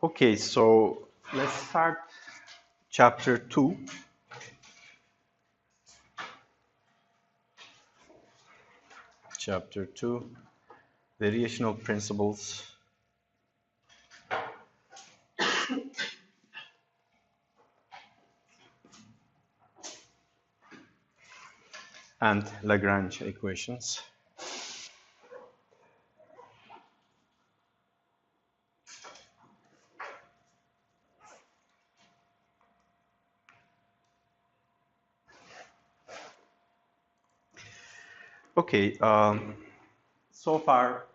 Okay, so let's start chapter 2. Chapter 2, Variational Principles and Lagrange equations. Okay, so far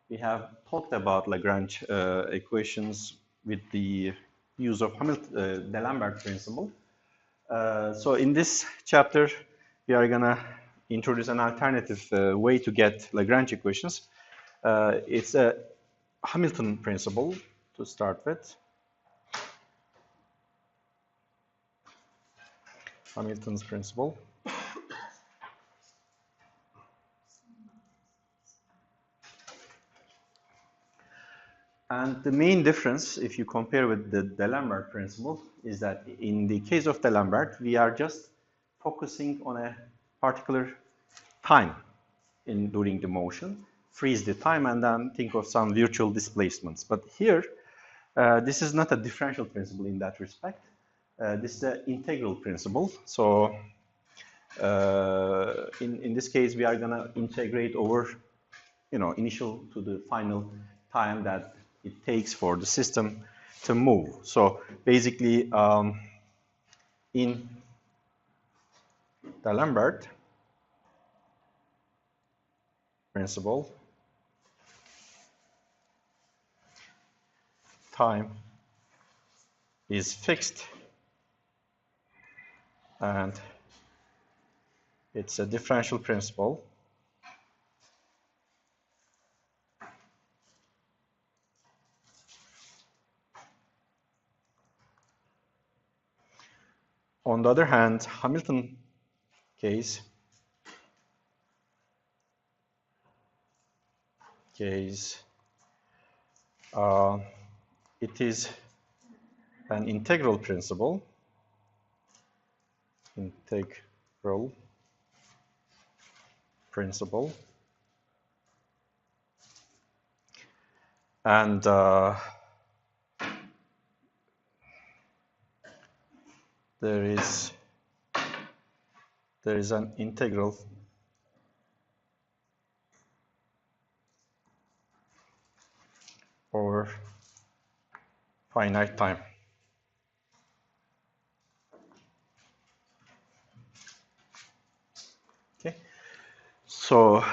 we have talked about Lagrange equations with the use of D'Alembert principle. So in this chapter, we are gonna introduce an alternative way to get Lagrange equations. It's a Hamilton principle to start with. Hamilton's principle. And the main difference, if you compare with the D'Alembert principle, is that in the case of D'Alembert, we are just focusing on a particular time during the motion, freeze the time, and then think of some virtual displacements. But here, this is not a differential principle in that respect. This is an integral principle. So in this case, we are going to integrate over, initial to the final time that it takes for the system to move. So basically, in D'Alembert principle, time is fixed and it's a differential principle. On the other hand, Hamilton case it is an integral principle. And there is an integral over finite time. Okay, so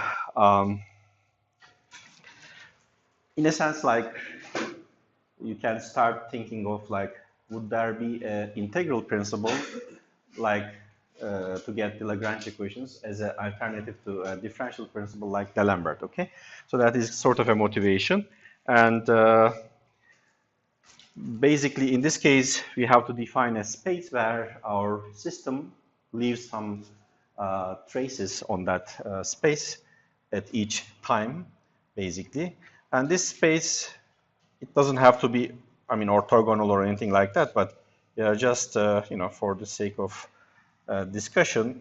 in a sense, like you can start thinking of like, would there be an integral principle like to get the Lagrange equations as an alternative to a differential principle like D'Alembert? Okay, so that is sort of a motivation, and basically in this case we have to define a space where our system leaves some traces on that space at each time, basically, and this space, it doesn't have to be, orthogonal or anything like that, but just, for the sake of discussion,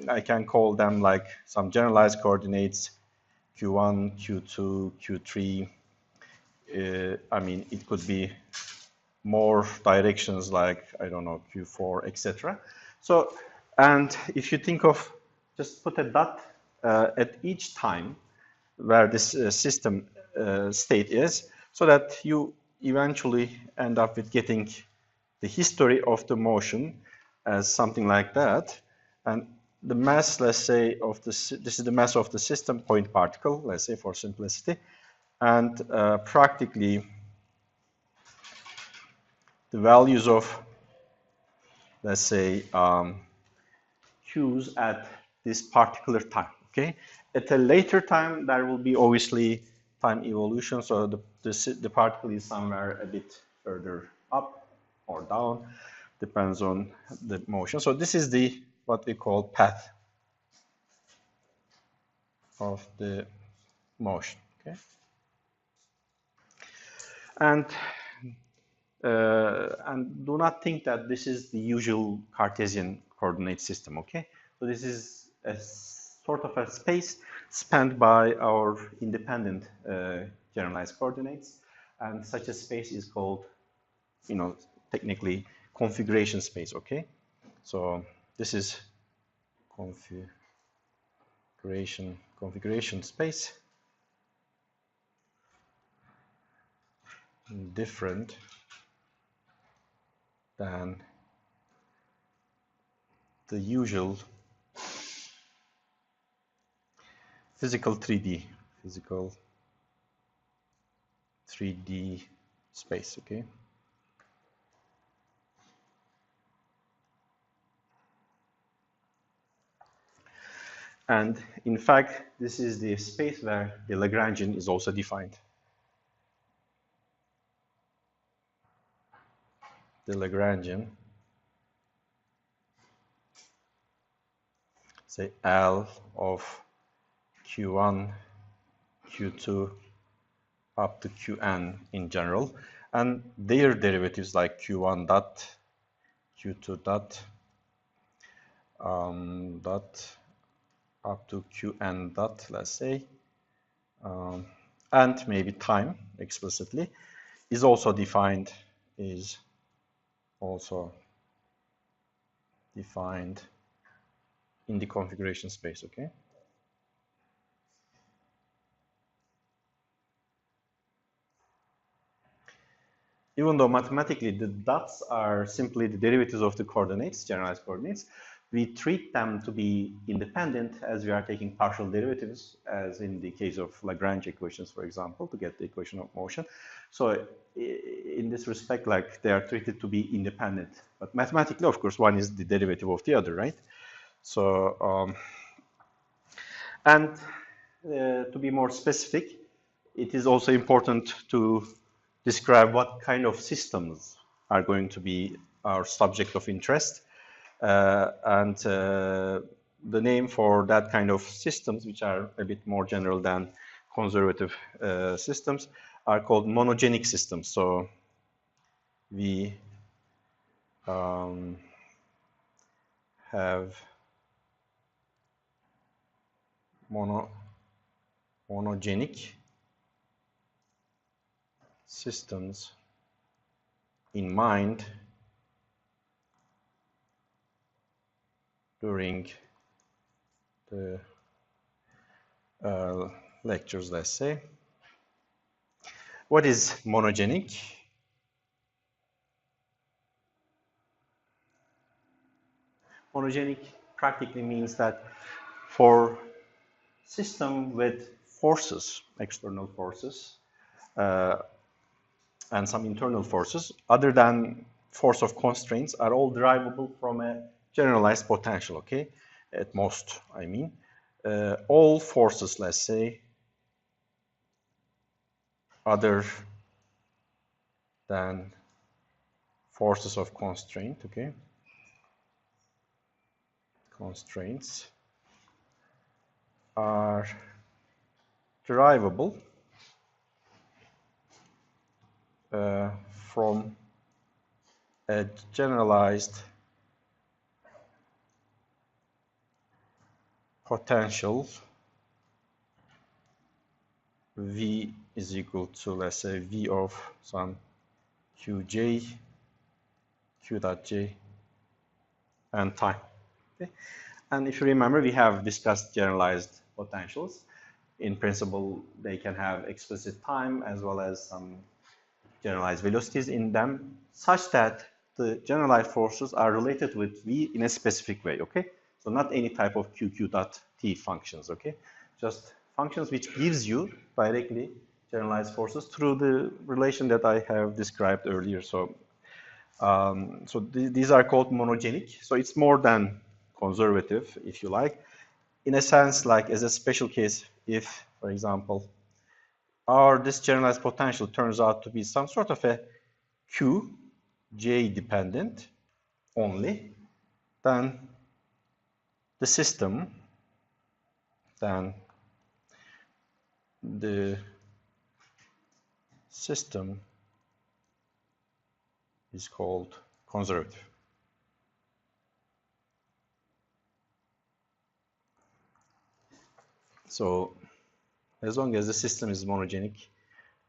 I can call them like some generalized coordinates, Q1, Q2, Q3. It could be more directions like, I don't know, Q4, etc. So, and if you think of, just put a dot at each time where this system state is, so that you eventually end up with getting the history of the motion as something like that. And the mass, let's say, this is the mass of the system, point particle, let's say, for simplicity. And practically, the values of, let's say, Q's at this particular time, okay? At a later time, there will be obviously time evolution, so the particle is somewhere a bit further up or down, depends on the motion. So this is the what we call path of the motion, okay? And And do not think that this is the usual Cartesian coordinate system, okay? So this is a sort of a space spanned by our independent generalized coordinates, and such a space is called, technically configuration space, okay? So this is configuration space, different than the usual physical 3D space, okay? And in fact, this is the space where the Lagrangian is also defined. The Lagrangian, say L of Q1, Q2, up to Qn in general, and their derivatives like Q1 dot, Q2 dot, dot, up to Qn dot, let's say, and maybe time explicitly is also defined in the configuration space, okay? Even though mathematically the dots are simply the derivatives of the coordinates, generalized coordinates, we treat them to be independent as we are taking partial derivatives, as in the case of Lagrange equations, for example, to get the equation of motion. So in this respect, like, they are treated to be independent. But mathematically, of course, one is the derivative of the other, right? So, to be more specific, it is also important to describe what kind of systems are going to be our subject of interest. The name for that kind of systems, which are a bit more general than conservative systems, are called monogenic systems. So we have monogenic systems in mind during the lectures, let's say. What is monogenic? Monogenic practically means that for system with forces, external forces, and some internal forces, other than force of constraints, are all derivable from a generalized potential, okay? At most, I mean. All forces, let's say, other than forces of constraint, okay? Constraints are derivable from a generalized potential V is equal to, let's say, V of some Qj, Q dot J, and time. Okay? And if you remember, we have discussed generalized potentials. In principle, they can have explicit time as well as some generalized velocities in them, such that the generalized forces are related with V in a specific way, okay? So not any type of QQ dot T functions, okay? Just functions which gives you directly generalized forces through the relation that I have described earlier. So, these are called monogenic. So it's more than conservative, if you like. In a sense, like as a special case, if, for example, this generalized potential turns out to be some sort of a Q, J dependent only, then the system, is called conservative. So as long as the system is monogenic,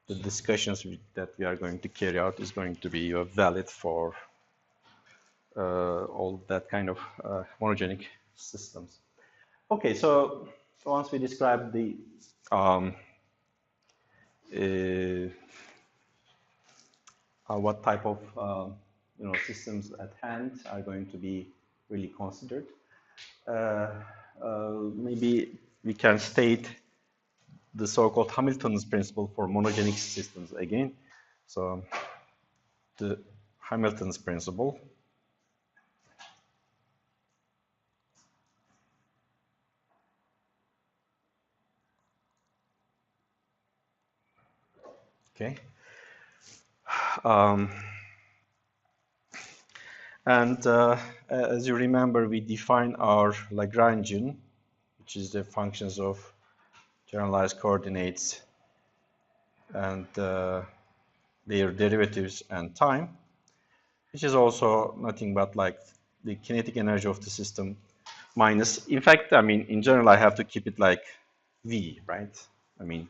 the discussions that we are going to carry out is going to be valid for all that kind of monogenic systems. Okay, so once we describe the what type of systems at hand are going to be really considered, maybe we can state the so-called Hamilton's principle for monogenic systems again. So the Hamilton's principle okay. And as you remember, we define our Lagrangian, which is the functions of generalized coordinates and their derivatives and time, which is also nothing but like the kinetic energy of the system minus, in fact, I mean, in general, I have to keep it like V, right? I mean,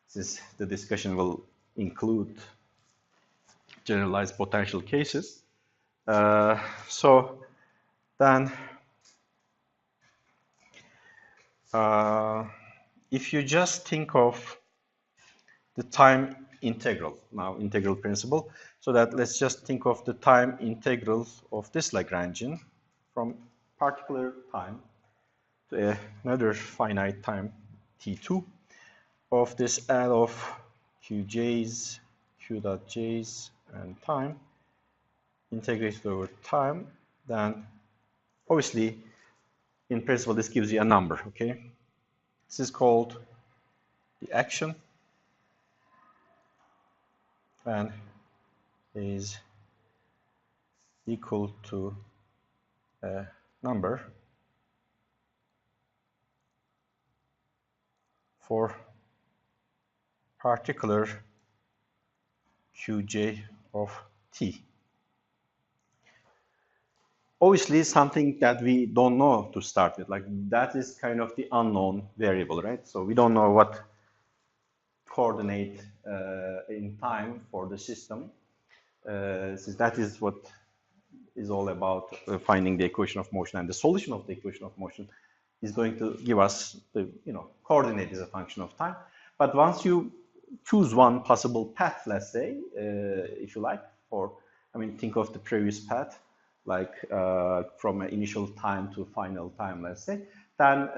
since the discussion will include generalized potential cases. So then, if you just think of the time integral, now integral principle, so that let's just think of the time integral of this Lagrangian from particular time to another finite time t2 of this L of qj's, q dot j's, and time integrated over time, then obviously in principle this gives you a number, okay? This is called the action and is equal to a number for particular qj of t. Obviously, something that we don't know to start with, like that is kind of the unknown variable, right? So we don't know what coordinate in time for the system. So that is what is all about finding the equation of motion, and the solution of the equation of motion is going to give us the coordinate is a function of time. But once you choose one possible path, let's say, if you like, think of the previous path, like from an initial time to final time, let's say, then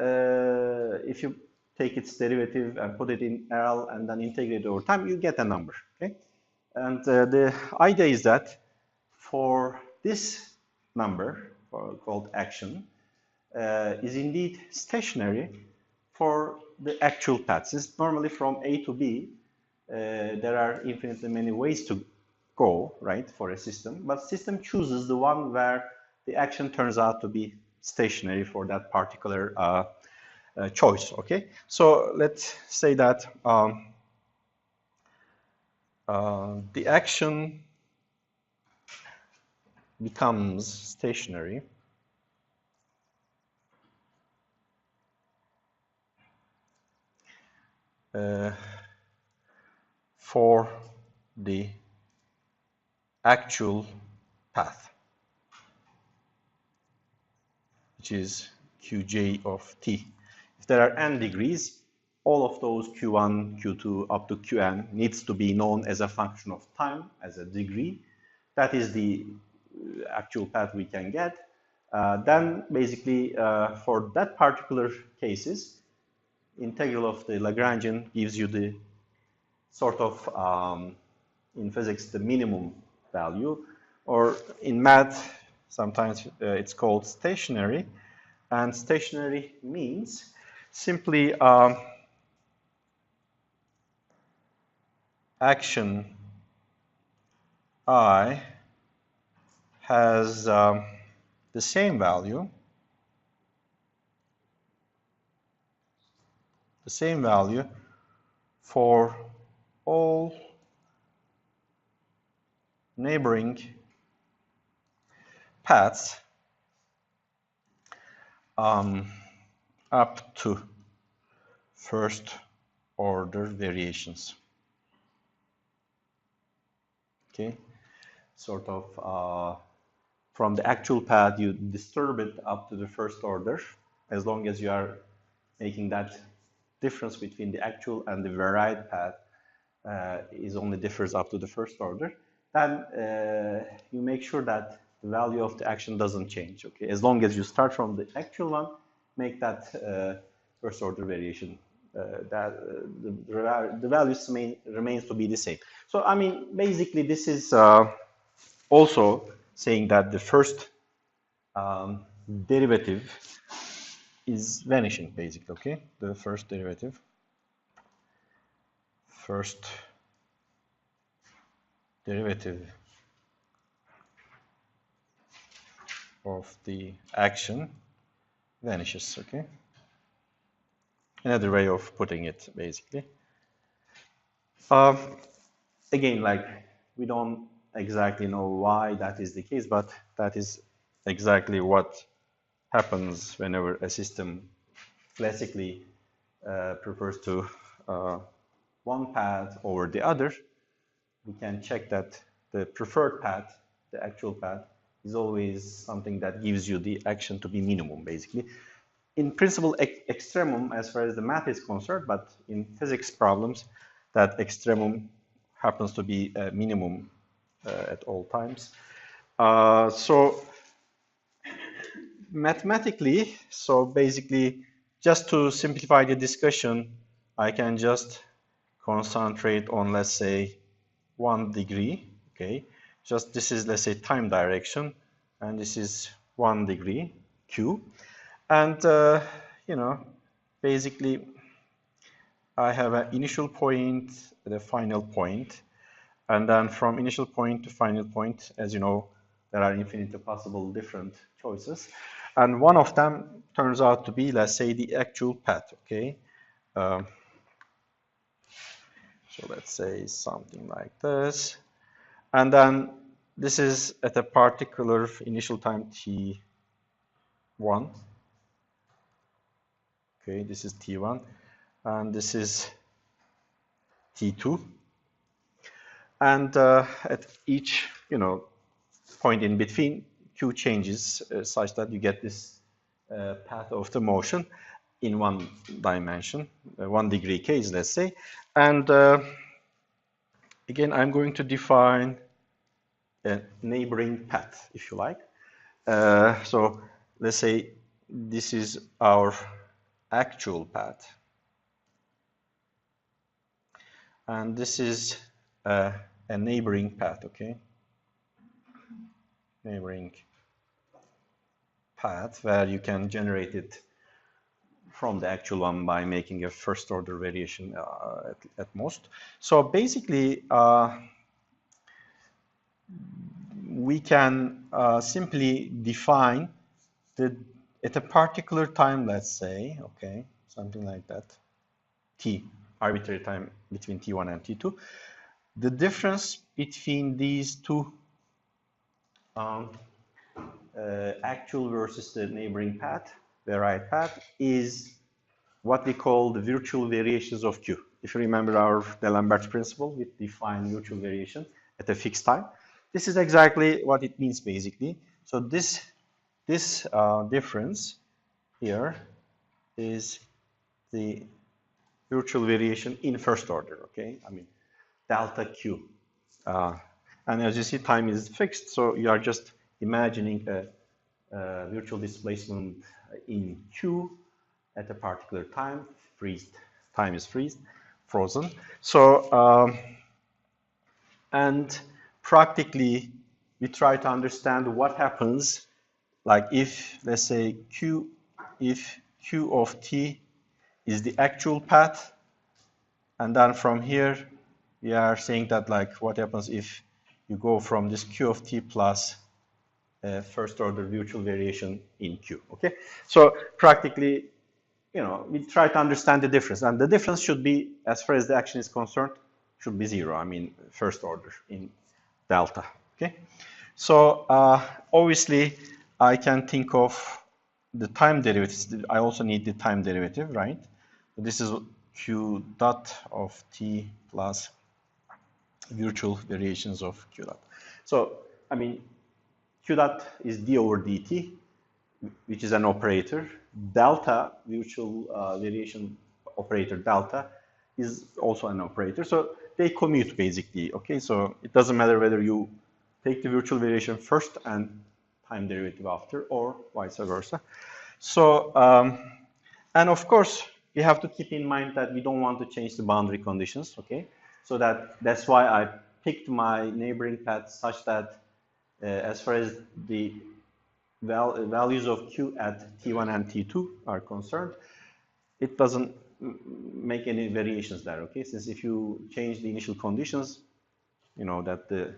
if you take its derivative and put it in L and then integrate over time, you get a number, okay? And the idea is that for this number, called action, is indeed stationary for the actual path. Since normally from A to B, there are infinitely many ways to go, right, for a system, but system chooses the one where the action turns out to be stationary for that particular choice, okay? So let's say that the action becomes stationary for the actual path, which is qj of t. If there are n degrees, all of those q1, q2, up to qn needs to be known as a function of time, as a degree. That is the actual path we can get. Then basically for that particular cases, integral of the Lagrangian gives you the sort of, in physics, the minimum value, or in math, sometimes it's called stationary. And stationary means simply action I has the same value for all neighboring paths up to first order variations. Okay, sort of from the actual path you disturb it up to the first order, as long as you are making that difference between the actual and the varied path is only differs up to the first order, then you make sure that the value of the action doesn't change. Okay, as long as you start from the actual one, make that first order variation. The values remains to be the same. So I mean, basically, this is also saying that the first derivative is vanishing, basically. Okay, the first derivative, of the action vanishes. Okay, another way of putting it, basically. Again, like, we don't exactly know why that is the case, but that is exactly what happens whenever a system classically prefers to one path over the other. We can check that the preferred path, the actual path, is always something that gives you the action to be minimum, basically. In principle, extremum as far as the math is concerned, but in physics problems, that extremum happens to be a minimum at all times. So mathematically, so basically, just to simplify the discussion, I can just concentrate on, let's say, 1 degree. Okay, just this is, let's say, time direction, and this is 1 degree q, and you know, basically, I have an initial point, the final point, and then from initial point to final point, as you know, there are infinite possible different choices, and one of them turns out to be, let's say, the actual path. Okay, so let's say something like this, and then this is at a particular initial time t1. Okay, this is t1, and this is t2, and at each, you know, point in between, q changes such that you get this path of the motion in one dimension, 1 degree case, let's say. And again, I'm going to define a neighboring path, if you like. So let's say this is our actual path, and this is a neighboring path. Okay, neighboring path where you can generate it from the actual one by making a first order variation at most. So basically, we can simply define at a particular time, let's say, okay, something like that, t, arbitrary time between t1 and t2, the difference between these two actual versus the neighboring path, the right path, is what we call the virtual variations of q. If you remember our D'Alembert principle, we define virtual variation at a fixed time. This is exactly what it means, basically. So this difference here is the virtual variation in first order. Okay, I mean delta q, and as you see, time is fixed, so you are just imagining a virtual displacement in q at a particular time. Time is frozen. So and practically, we try to understand what happens, like if, let's say, if q of t is the actual path, and then from here we are saying that, like, what happens if you go from this q of t plus first order virtual variation in q. Okay, so practically, you know, we try to understand the difference, and the difference should be, as far as the action is concerned, should be zero. I mean, first order in delta. Okay, So obviously, I can think of the time derivatives. I also need the time derivative, right? This is q dot of t plus virtual variations of q dot. So, I mean, q dot is d over dt, which is an operator. Delta, virtual variation operator delta, is also an operator. So they commute basically, okay? So it doesn't matter whether you take the virtual variation first and time derivative after, or vice versa. So, and of course, we have to keep in mind that we don't want to change the boundary conditions, okay? So that's why I picked my neighboring path such that as far as the values of q at t1 and t2 are concerned, it doesn't make any variations there, okay? Since if you change the initial conditions, you know that the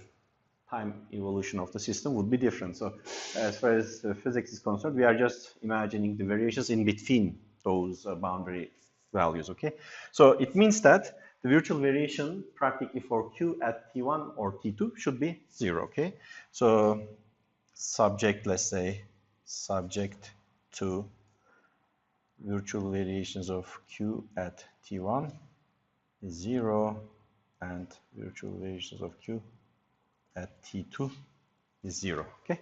time evolution of the system would be different. So as far as physics is concerned, we are just imagining the variations in between those boundary values, okay? So it means that the virtual variation practically for q at t1 or t2 should be 0, okay? So subject, let's say, subject to virtual variations of q at t1 is 0 and virtual variations of q at t2 is 0, okay?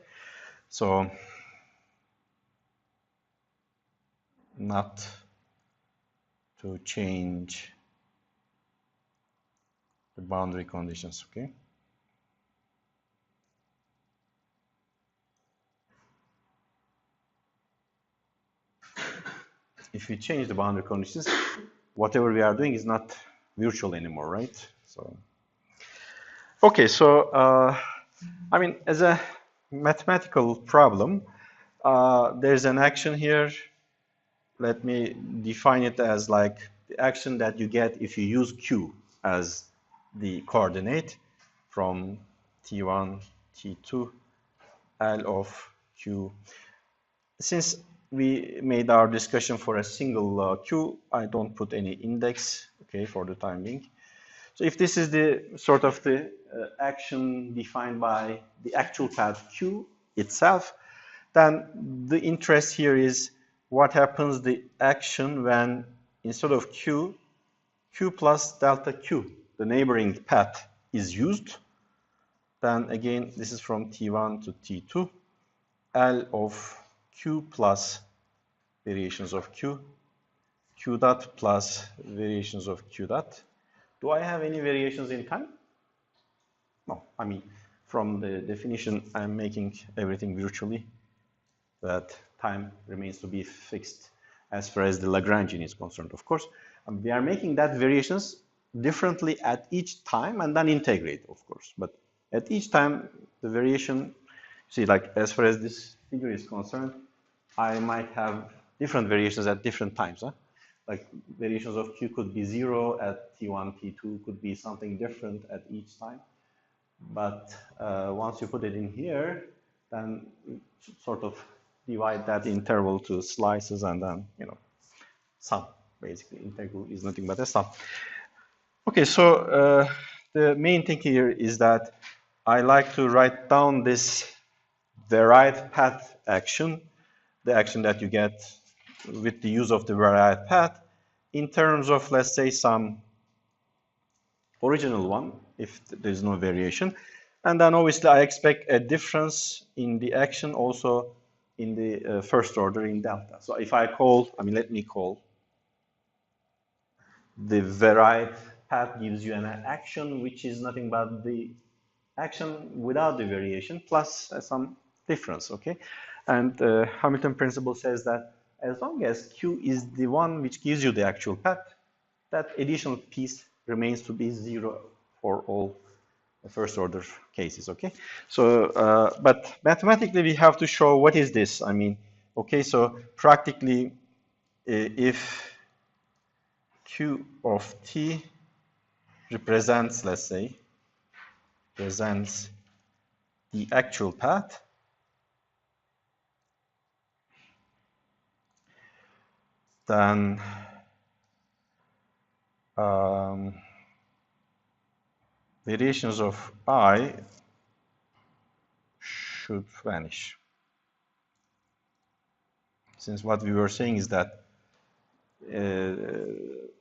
So not to change the boundary conditions, okay? If we change the boundary conditions, whatever we are doing is not virtual anymore, right? So, okay, so I mean, as a mathematical problem, there's an action here. Let me define it as like the action that you get if you use q as the coordinate from t1, t2, L of q. Since we made our discussion for a single q, I don't put any index, okay, for the time being. So if this is the sort of the action defined by the actual path q itself, then the interest here is what happens the action when instead of q plus delta q, the neighboring path, is used. Then again, this is from t1 to t2, L of q plus variations of q, q dot plus variations of q dot. Do I have any variations in time? No, I mean, from the definition, I'm making everything virtually, that time remains to be fixed as far as the Lagrangian is concerned, of course. We are making that variations differently at each time and then integrate, of course. But at each time, the variation, see, like as far as this figure is concerned, I might have different variations at different times. Huh? Like variations of q could be 0 at t1, t2, could be something different at each time. But once you put it in here, then sort of divide that interval to slices and then, you know, sum. Basically, integral is nothing but a sum. Okay, so the main thing here is that I like to write down this varied path action, the action that you get with the use of the varied path, in terms of, let's say, some original one, if there's no variation. And then obviously I expect a difference in the action also in the first order in delta. So if I call, I mean, let me call the varied path gives you an action which is nothing but the action without the variation plus some difference, okay? And Hamilton principle says that as long as q is the one which gives you the actual path, that additional piece remains to be 0 for all first order cases, okay? So, but mathematically we have to show what is this. I mean, okay, so practically if q of t represents, let's say, represents the actual path, then variations of I should vanish. Since what we were saying is that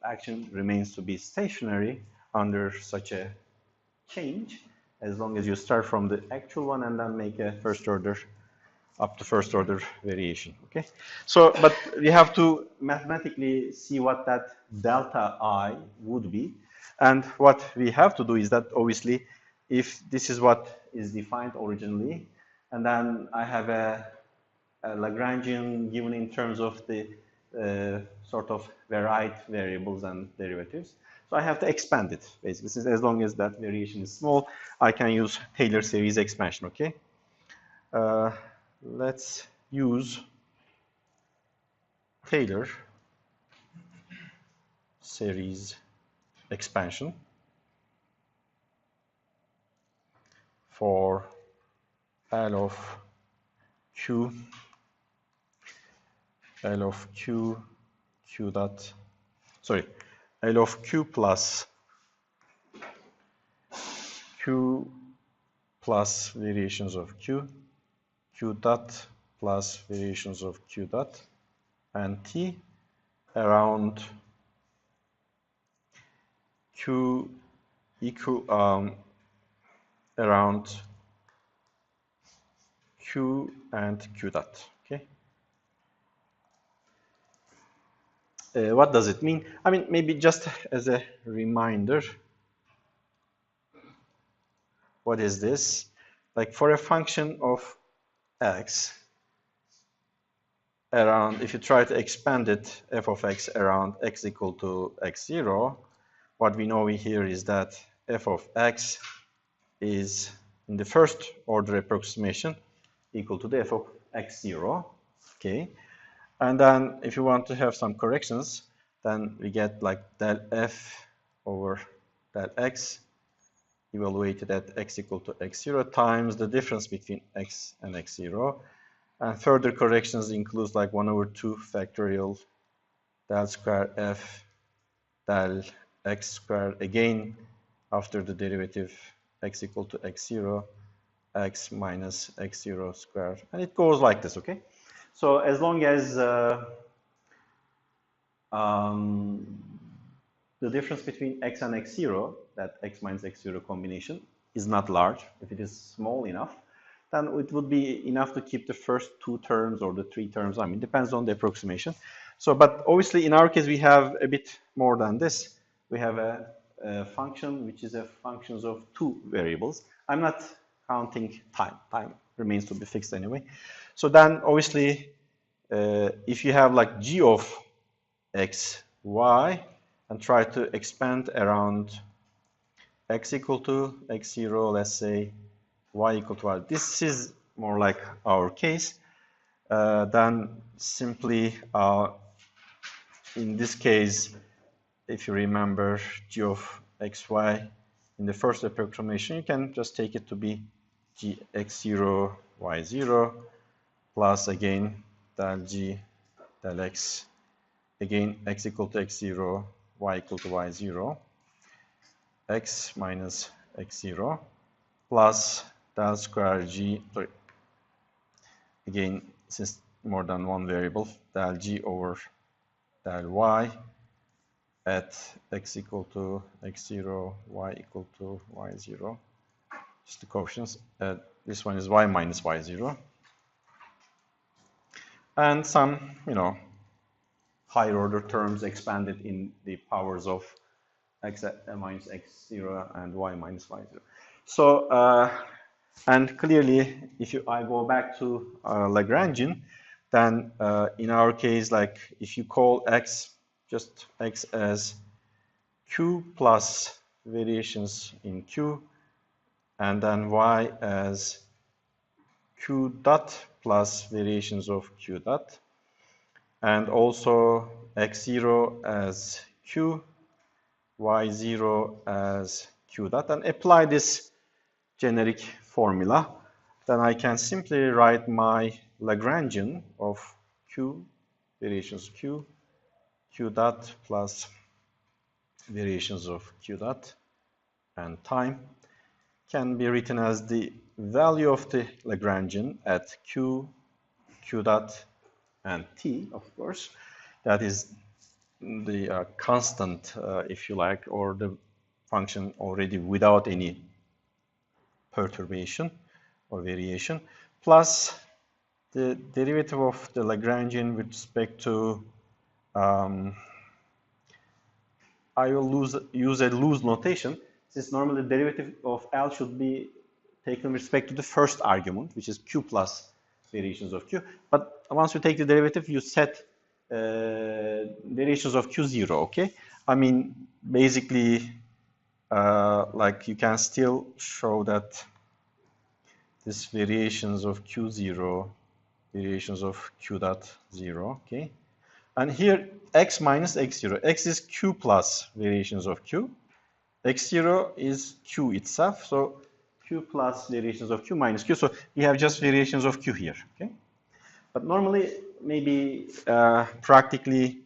action remains to be stationary under such a change, as long as you start from the actual one and then make a first order up to first order variation. Okay, so but we have to mathematically see what that delta I would be, and what we have to do is that obviously if this is what is defined originally, and then I have a Lagrangian given in terms of the sort of varied variables and derivatives. So I have to expand it, basically. Since as long as that variation is small, I can use Taylor series expansion, okay? Let's use Taylor series expansion for L of Q, L of Q, Q dot, sorry, L of Q plus Q plus variations of Q, Q dot plus variations of Q dot, and T around Q equal around Q and Q dot. Okay. What does it mean? I mean, maybe just as a reminder, what is this? Like for a function of x around, if you try to expand it, f of x around x equal to x0, what we know here is that f of x is in the first order approximation equal to the f of x0, okay? And then if you want to have some corrections, then we get like del f over del x evaluated at x equal to x0 times the difference between x and x0. And further corrections includes like 1 over 2 factorial del square f del x squared again after the derivative x equal to x0, x minus x0 squared. And it goes like this, okay? So as long as the difference between x and x0, that x minus x0 combination, is not large, if it is small enough, then it would be enough to keep the first two terms or the three terms. I mean, depends on the approximation. So, but obviously in our case, we have a bit more than this. We have a function which is a function of two variables. I'm not counting time. Time remains to be fixed anyway. So then obviously, if you have like g of x, y, and try to expand around x equal to x0, let's say y equal to y. This is more like our case. Then simply, in this case, if you remember g of xy in the first approximation, you can just take it to be g x0, y0, plus again del g del x, again x equal to x0, y equal to y0, x minus x0, plus del square g, sorry, again, since more than one variable, del g over del y at x equal to x0, y equal to y0. Just the coefficients. This one is y minus y0. And some, higher order terms expanded in the powers of x minus x0 and y minus y0. So, and clearly, if I go back to Lagrangian, then in our case, like if you call x, just x as q plus variations in q, and then y as q dot plus variations of q dot, and also x0 as q, y0 as q dot, and apply this generic formula, then I can simply write my Lagrangian of q, variations q, q dot plus variations of q dot and time can be written as the value of the Lagrangian at q, q dot, and t, of course. That is the constant, if you like, or the function already without any perturbation or variation, plus the derivative of the Lagrangian with respect to, I will use a loose notation, since normally the derivative of L should be taken with respect to the first argument, which is q plus variations of q. But once you take the derivative, you set variations of q0, okay? I mean, basically, like you can still show that this variations of q0, variations of q dot 0, okay? And here, x minus x0. X is q plus variations of q. X0 is q itself. So q plus variations of q minus q. So we have just variations of q here, okay? But normally, maybe practically,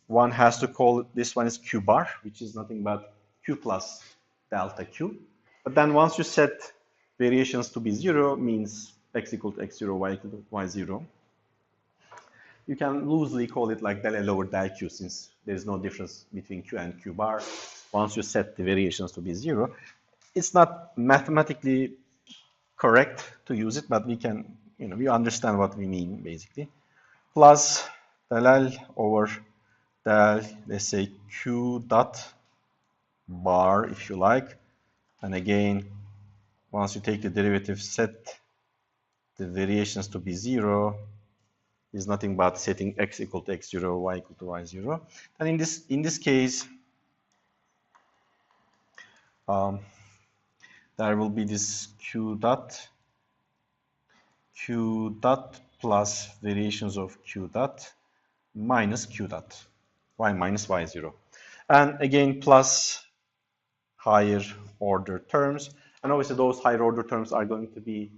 one has to call this one is q bar, which is nothing but q plus delta q. But then once you set variations to be 0, means x equal to x0, y equal to y0. You can loosely call it like del L over del Q, since there is no difference between Q and Q bar. Once you set the variations to be 0, it's not mathematically correct to use it, but we can, we understand what we mean, basically. Plus del L over del, let's say, Q dot bar, if you like. And again, once you take the derivative, set the variations to be 0, is nothing but setting x equal to x0, y equal to y0. And in this case, there will be this q dot plus variations of q dot minus q dot, y minus y0. And again, plus higher order terms. And obviously those higher order terms are going to be,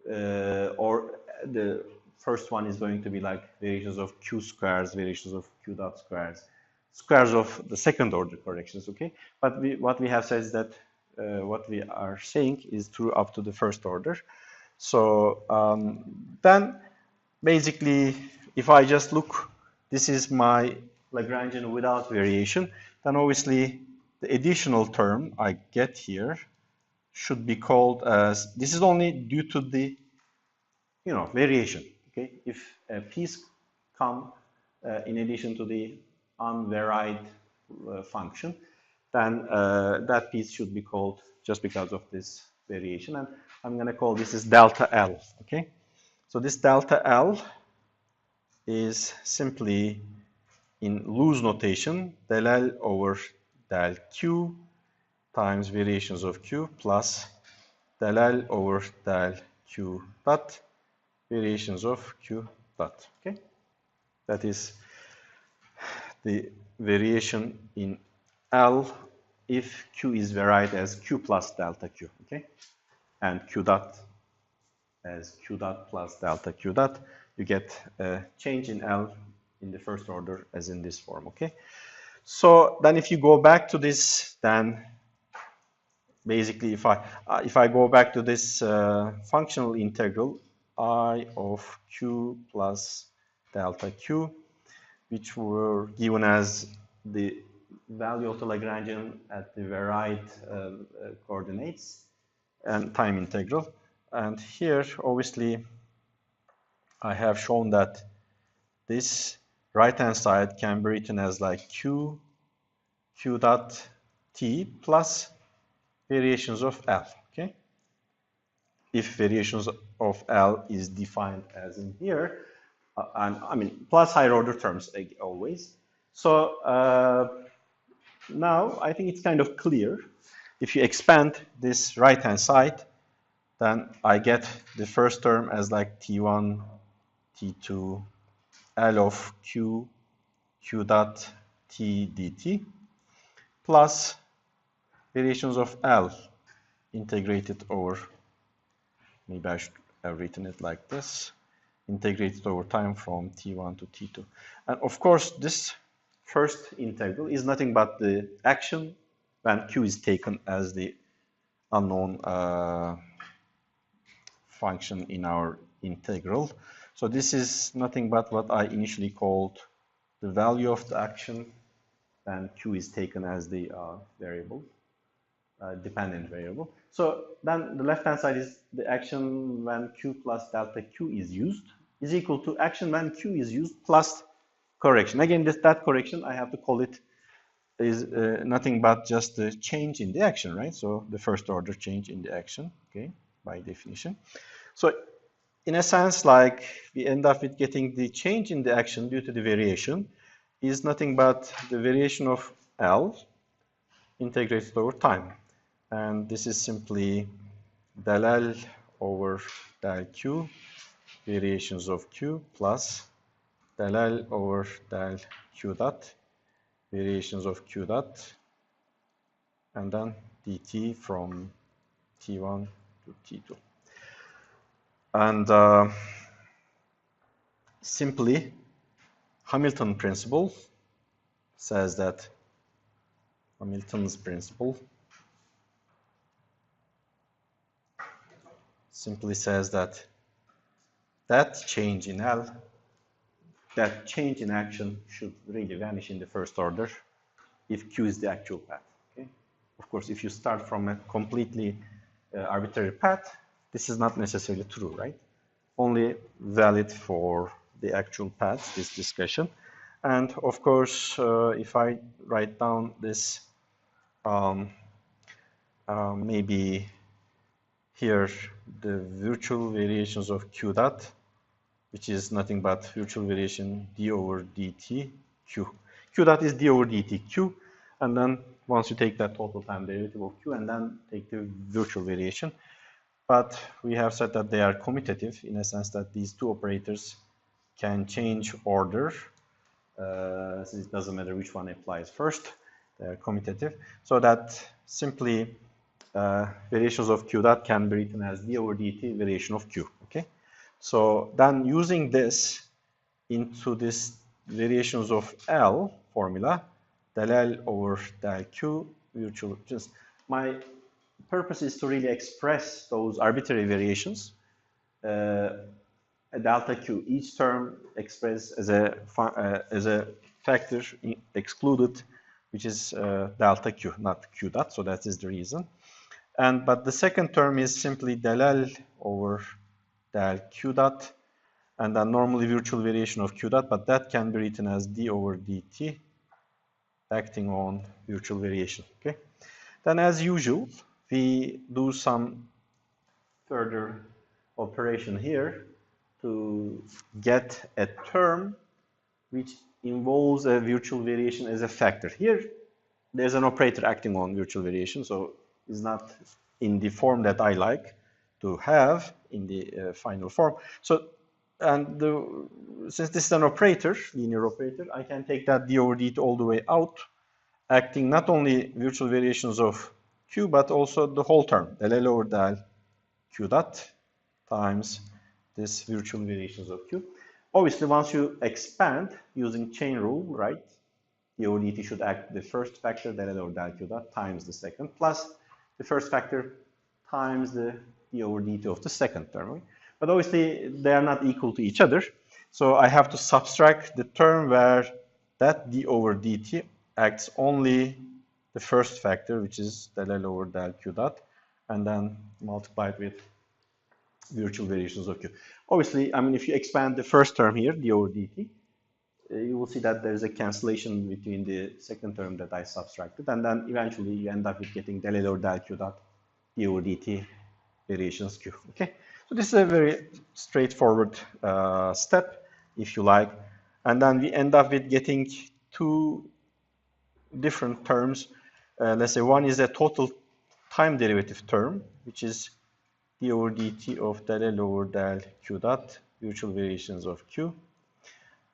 or the first one is going to be like variations of q squares, variations of q dot squares, squares of the second order corrections, okay? But what we have said is that what we are saying is true up to the first order. So then basically, if I just look, this is my Lagrangian without variation, then obviously the additional term I get here should be called as, this is only due to the, variation. Okay, if a piece come in addition to the unvaried function, then that piece should be called just because of this variation. And I'm going to call this is delta L. Okay, so this delta L is simply in loose notation del L over del Q times variations of Q plus del L over del Q dot variations of Q dot, okay? That is the variation in L if Q is varied as Q plus delta Q, okay? And Q dot as Q dot plus delta Q dot, you get a change in L in the first order as in this form, okay? So then if you go back to this, then basically if I go back to this functional integral, I of q plus delta q, which were given as the value of the Lagrangian at the varied coordinates and time integral. And here, obviously, I have shown that this right-hand side can be written as like q dot t plus variations of L, okay? If variations of L is defined as in here, and I mean, plus higher order terms always. So now I think it's kind of clear. If you expand this right-hand side, then I get the first term as like T1, T2, L of Q dot T dt, plus variations of L integrated over, maybe I should have written it like this, integrated over time from T1 to T2. And of course, this first integral is nothing but the action when Q is taken as the unknown function in our integral. So this is nothing but what I initially called the value of the action, and q is taken as the variable, dependent variable. So then the left hand side is the action when q plus delta q is used is equal to action when q is used plus correction. Again, that correction, I have to call it, is nothing but just the change in the action, right? So the first order change in the action, okay, by definition. So in a sense, like, we end up with getting the change in the action due to the variation is nothing but the variation of L integrated over time. And this is simply del L over del Q, variations of Q, plus del L over del Q dot, variations of Q dot, and then dt from T1 to T2. And simply, Hamilton principle says that Hamilton's principle simply says that that change in L, that change in action should really vanish in the first order if Q is the actual path. Okay? Of course, if you start from a completely arbitrary path, this is not necessarily true, right? Only valid for the actual paths, this discussion. And of course, if I write down this, maybe here the virtual variations of q dot, which is nothing but virtual variation d over dt q. Q dot is d over dt q, and then once you take that total time derivative of q and then take the virtual variation. But we have said that they are commutative in a sense that these two operators can change order. So it doesn't matter which one applies first. They are commutative. So that simply variations of q dot can be written as d over dt variation of q. Okay. So then using this into this variations of L formula, del L over del Q virtual, just my purpose is to really express those arbitrary variations, a delta Q, each term expressed as a factor excluded, which is delta Q, not Q dot, so that is the reason. But the second term is simply del L over del Q dot, and then normally virtual variation of Q dot, but that can be written as d over dt acting on virtual variation. Okay. Then as usual, we do some further operation here to get a term which involves a virtual variation as a factor. Here, there's an operator acting on virtual variation, so it's not in the form that I like to have in the final form. So, and since this is an operator, linear operator, I can take that d over dt all the way out, acting not only virtual variations of q, but also the whole term, del L over del q dot times this virtual variations of q. Obviously, once you expand using chain rule, right, d over dt should act the first factor, del L over del q dot, times the second, plus the first factor times the d over dt of the second term. Right? But obviously, they are not equal to each other. So I have to subtract the term where that d over dt acts only the first factor, which is del L over del q dot, and then multiplied with virtual variations of q. Obviously, I mean, if you expand the first term here, d over dt, you will see that there's a cancellation between the second term that I subtracted, and then eventually you end up with getting del L over del q dot d over dt variations q. Okay, so this is a very straightforward step, if you like, and then we end up with getting two different terms. Let's say one is a total time derivative term, which is d over dt of del L over del q dot, virtual variations of q,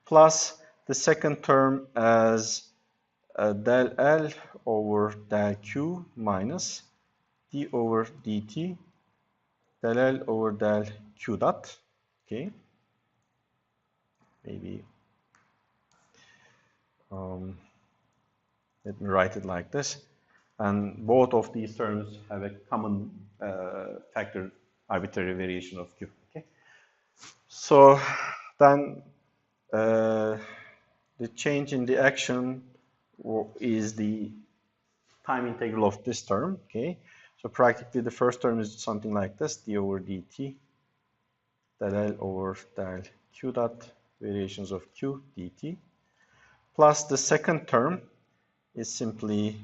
plus the second term as del L over del q minus d over dt del L over del q dot. Okay, maybe let me write it like this. And both of these terms have a common factor arbitrary variation of q. Okay. So then the change in the action is the time integral of this term. Okay. So practically the first term is something like this, d over dt, del L over del q dot variations of q dt, plus the second term is simply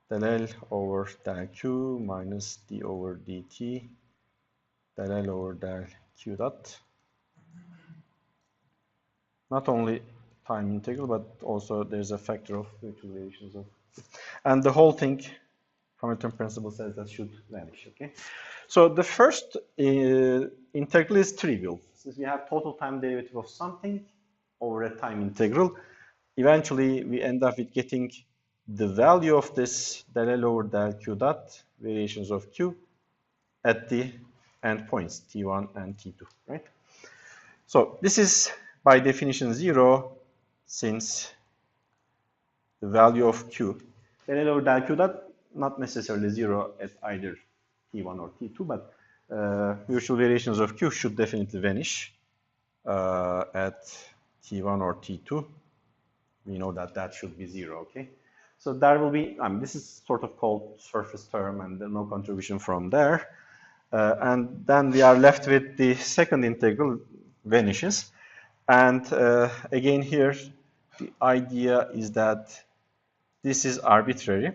del L over del q minus d over dt del L over del q dot. Not only time integral, but also there's a factor of virtual variations of, and the whole thing, Hamilton principle says that should vanish. Okay, so the first integral is trivial. Since we have total time derivative of something over a time integral, eventually we end up with getting the value of this del L over del q dot variations of q at the endpoints t1 and t2, right? So this is by definition 0, since the value of q, del L over del q dot, not necessarily 0 at either t1 or t2, but virtual variations of q should definitely vanish at t1 or t2. We know that that should be 0, okay? So there will be, this is sort of called surface term, and no contribution from there. And then we are left with the second integral vanishes. And again here, the idea is that this is arbitrary.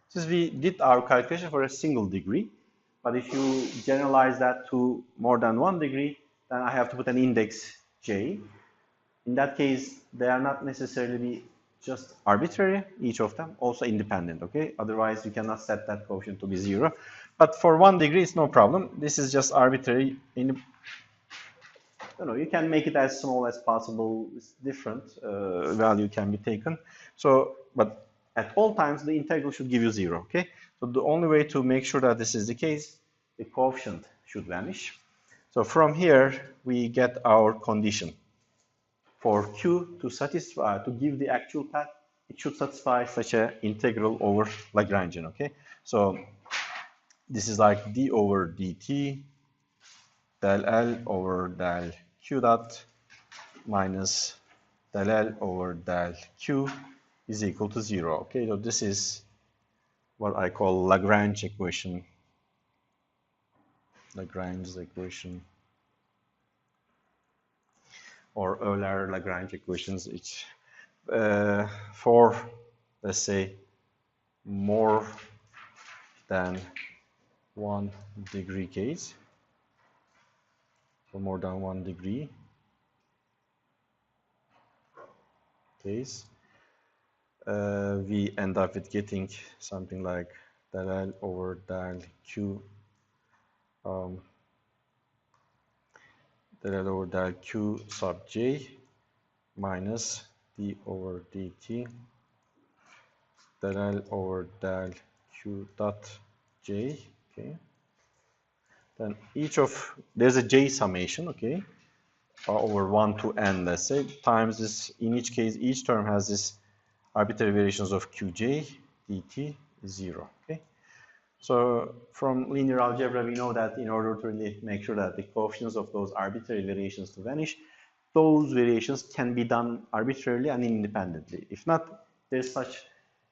Since we did our calculation for a single degree, but if you generalize that to more than 1 degree, then I have to put an index j. In that case, they are not necessarily just arbitrary, each of them, also independent, okay? Otherwise, you cannot set that coefficient to be 0. But for 1 degree, it's no problem. This is just arbitrary. You can make it as small as possible. It's different value can be taken. So, but at all times, the integral should give you 0, okay? So the only way to make sure that this is the case, the coefficient should vanish. So from here, we get our condition. For q to satisfy, to give the actual path, it should satisfy such an integral over Lagrangian, okay? So this is like d over dt del L over del q dot minus del L over del q is equal to 0, okay? So this is what I call Lagrange equation. Lagrange's equation, or Euler Lagrange equations. It's for, let's say, more than 1 degree case. For more than 1 degree case, we end up with getting something like del L over del q, del L over del q sub j minus d over dt del L over del q dot j, okay? Then each of, there's a j summation, okay, over 1 to n, let's say, times this. In each case, each term has this arbitrary variations of qj dt is 0, okay? So from linear algebra, we know that in order to really make sure that the coefficients of those arbitrary variations to vanish, those variations can be done arbitrarily and independently. If not, there's such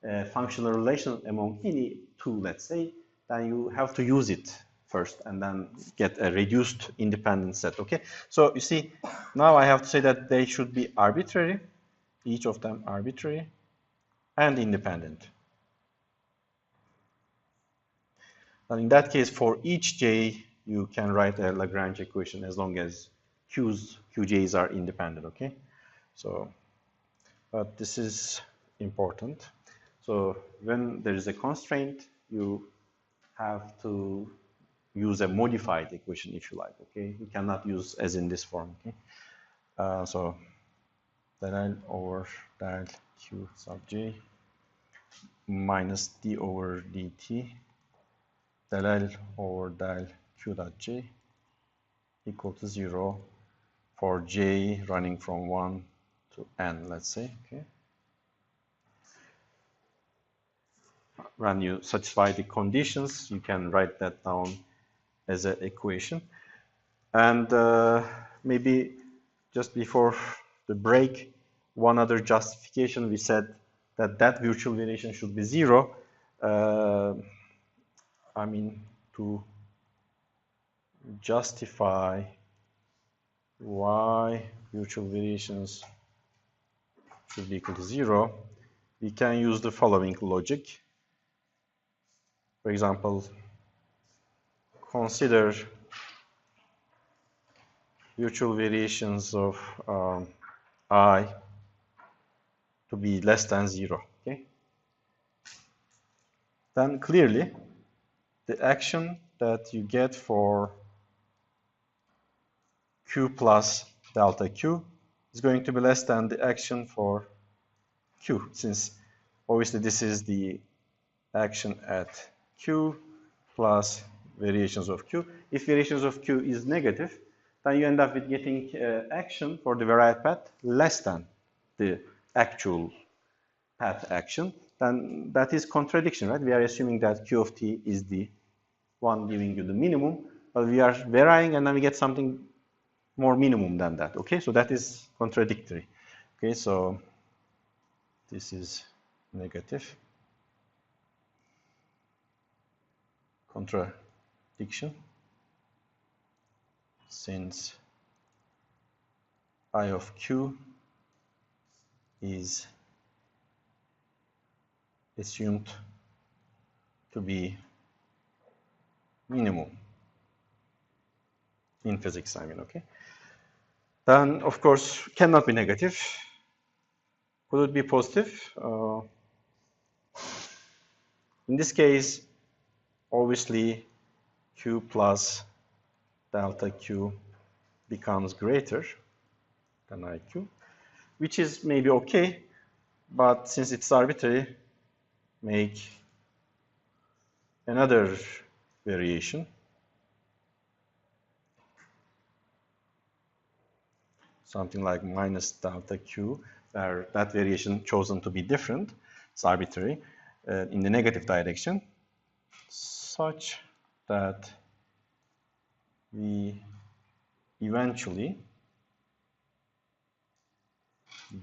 a functional relation among any two, let's say, then you have to use it first and then get a reduced independent set, okay? So you see, now I have to say that they should be arbitrary, each of them arbitrary and independent. And in that case, for each j, you can write a Lagrange equation as long as qj's are independent, okay? So, but this is important. So when there is a constraint, you have to use a modified equation, if you like, okay? You cannot use as in this form, okay? So del L over del q sub j minus d over dt del L over del q dot j equal to 0 for j running from 1 to n, let's say, okay? when you satisfy the conditions, you can write that down as an equation. And maybe just before the break, one other justification, we said that that virtual variation should be 0. I mean, to justify why virtual variations should be equal to 0, we can use the following logic. For example, consider virtual variations of I to be less than 0. Okay? Then clearly, the action that you get for Q plus delta Q is going to be less than the action for Q, since obviously this is the action at Q plus variations of Q. If variations of Q is negative, then you end up with getting action for the varied path less than the actual path action. Then that is contradiction, right? We are assuming that Q of t is the one giving you the minimum, but we are varying and then we get something more minimum than that. Okay, so that is contradictory. Okay, so this is negative. Contradiction, since I of Q is assumed to be minimum in physics, I mean, okay? Then, of course, cannot be negative. Could it be positive? In this case, obviously, Q plus delta Q becomes greater than IQ, which is maybe okay, but since it's arbitrary, make another variation. Something like minus delta Q, where that variation chosen to be different, it's arbitrary, in the negative direction, such that we eventually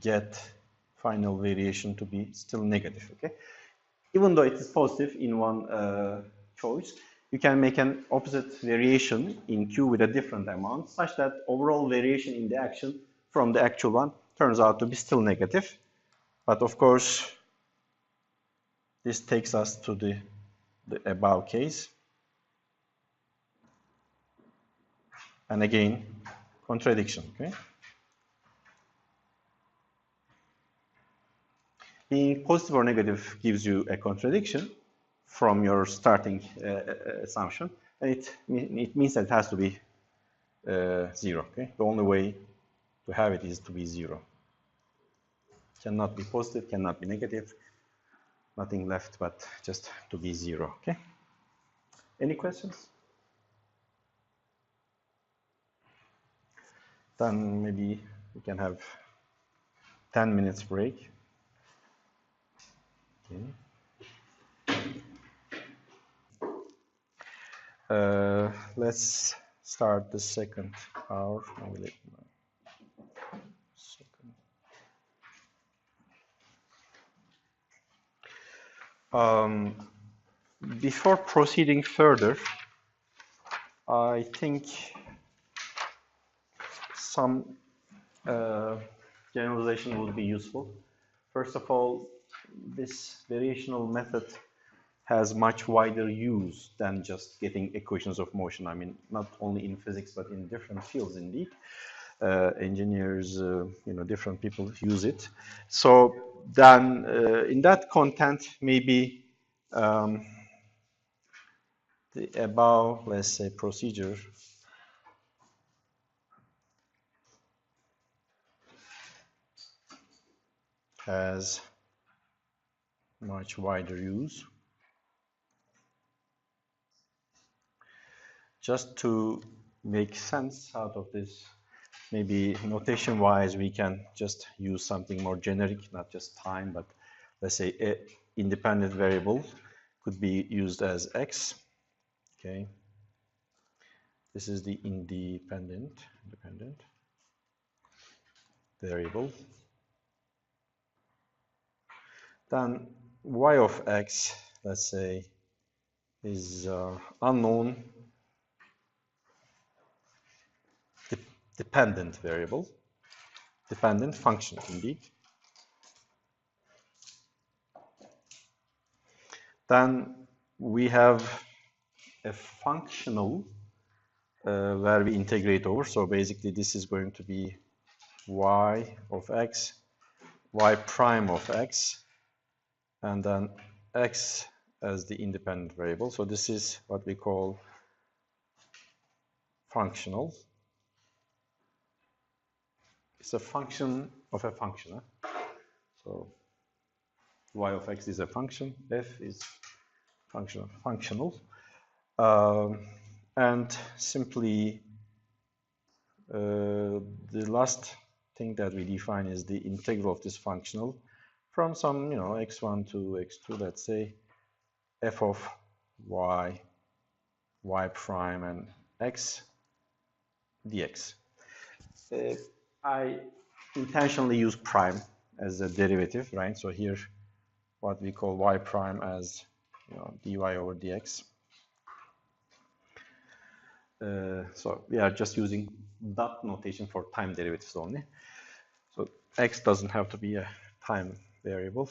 get final variation to be still negative, okay? Even though it is positive in one choice, you can make an opposite variation in Q with a different amount, such that overall variation in the action from the actual one turns out to be still negative. But of course, this takes us to the above case. And again, contradiction, okay? Being positive or negative gives you a contradiction from your starting assumption, and it means that it has to be 0, okay? The only way to have it is to be 0. Cannot be positive, cannot be negative, nothing left but just to be 0, okay? Any questions? Then maybe we can have 10 minutes break. Okay. Let's start the second hour. Before proceeding further, I think some generalization would be useful. First of all, this variational method has much wider use than just getting equations of motion. I mean, not only in physics, but in different fields indeed. Engineers, different people use it. So then in that content, maybe the above, let's say, procedure has much wider use. Just to make sense out of this, maybe notation-wise, we can just use something more generic, not just time, but let's say independent variable could be used as x. Okay, this is the independent variable. Then y of x, let's say, is unknown dependent variable, dependent function indeed. Then we have a functional where we integrate over. So basically this is going to be y of x, y prime of x, and then x as the independent variable. So this is what we call functional. It's a function of a function. Huh? So y of x is a function, f is function of functional. And simply the last thing that we define is the integral of this functional from some, x1 to x2, let's say, f of y, y prime, and x dx. I intentionally use prime as a derivative, right? So here, what we call y prime as dy over dx. So we are just using dot notation for time derivatives only. So x doesn't have to be a time variable.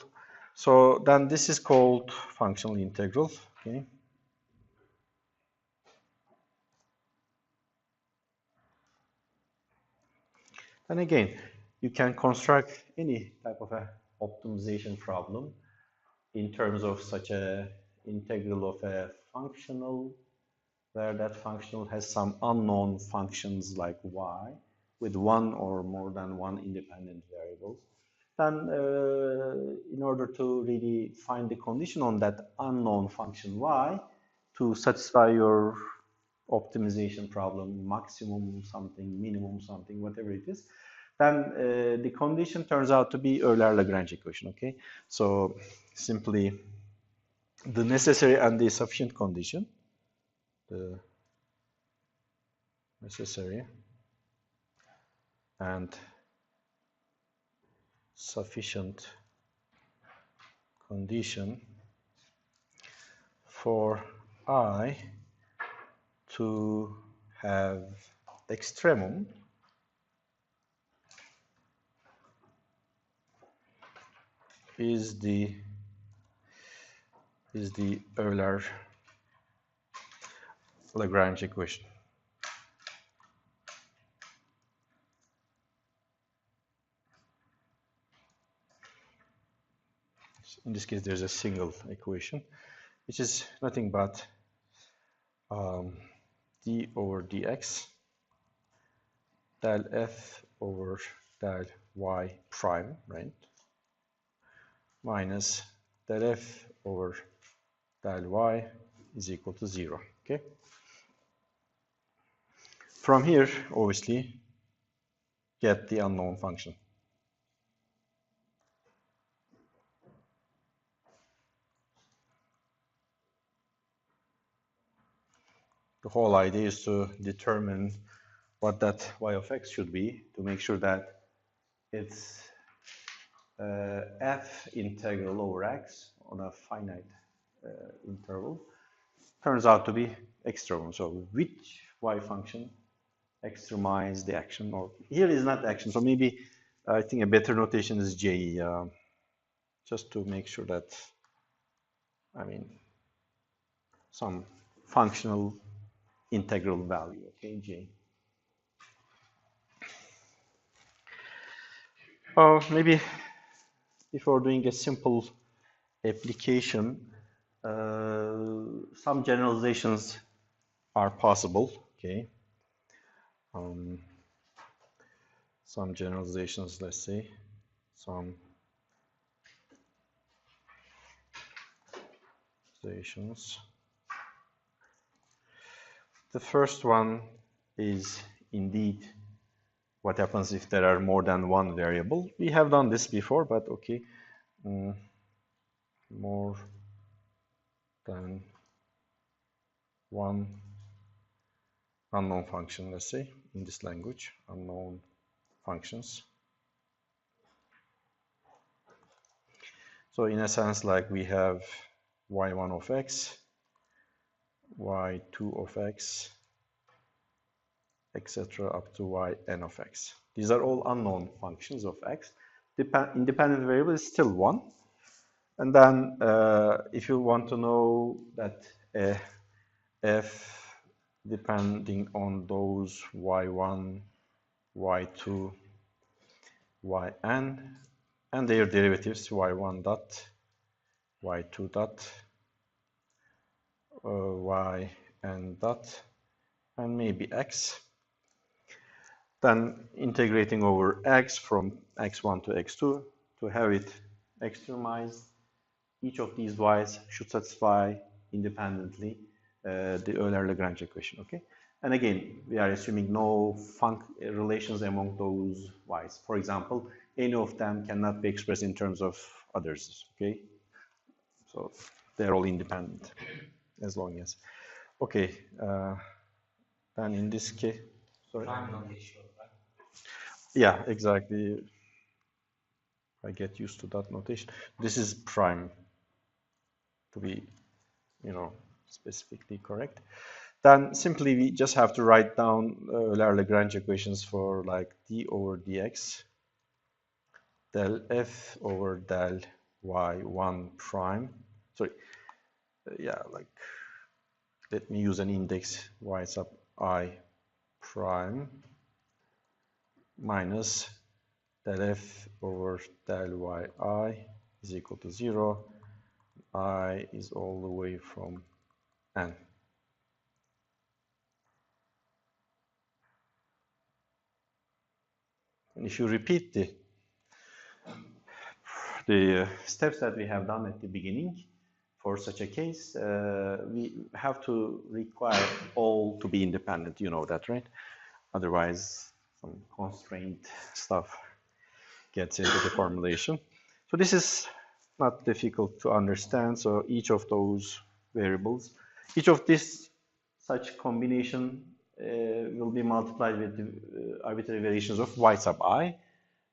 So then this is called functional integral. Okay. And again, you can construct any type of a optimization problem in terms of such a integral of a functional where that functional has some unknown functions like y with one or more than one independent variable. Then in order to really find the condition on that unknown function y to satisfy your optimization problem, maximum something, minimum something, whatever it is, then the condition turns out to be Euler-Lagrange equation, okay? So simply the necessary and the sufficient condition, the necessary and sufficient condition for I to have extremum is the Euler-Lagrange equation. In this case, there's a single equation, which is nothing but d over dx del f over del y prime, right? Minus del f over del y is equal to 0, okay? From here, obviously, get the unknown function. The whole idea is to determine what that y of x should be to make sure that it's f integral over x on a finite interval turns out to be extremum. So which y function extremize the action? Or here is not action, so maybe I think a better notation is j, just to make sure that, I mean, some functional integral value, okay, j. Maybe before doing a simple application, some generalizations are possible, okay. Some generalizations, let's say, some generalizations. The first one is indeed what happens if there are more than one variable. We have done this before, but okay. more than one unknown function, let's say, in this language, unknown functions. So in a sense, like we have y1 of x, y2 of x, etc. up to yn of x. These are all unknown functions of x. Independent variable is still 1. And then if you want to know that f depending on those y1, y2, yn, and their derivatives, y1 dot, y2 dot, yn dot, and maybe x. Then integrating over x from x1 to x2 to have it extremized. Each of these y's should satisfy independently the Euler-Lagrange equation, okay? And again, we are assuming no relations among those y's. For example, any of them cannot be expressed in terms of others, okay? So they're all independent as long as. Okay, then in this case, sorry. Prime notation, right? Yeah, exactly. I get used to that notation. This is prime, to be, specifically correct. Then simply we just have to write down Euler-Lagrange equations for like d over dx, del f over del y1 prime. Sorry, yeah, like let me use an index y sub I prime minus del f over del yi is equal to 0. I is all the way from n. And if you repeat the steps that we have done at the beginning for such a case, we have to require all to be independent. You know that, right? Otherwise, some constraint stuff gets into the formulation. So this is not difficult to understand. So each of those variables, each of this such combination will be multiplied with the arbitrary variations of y sub I.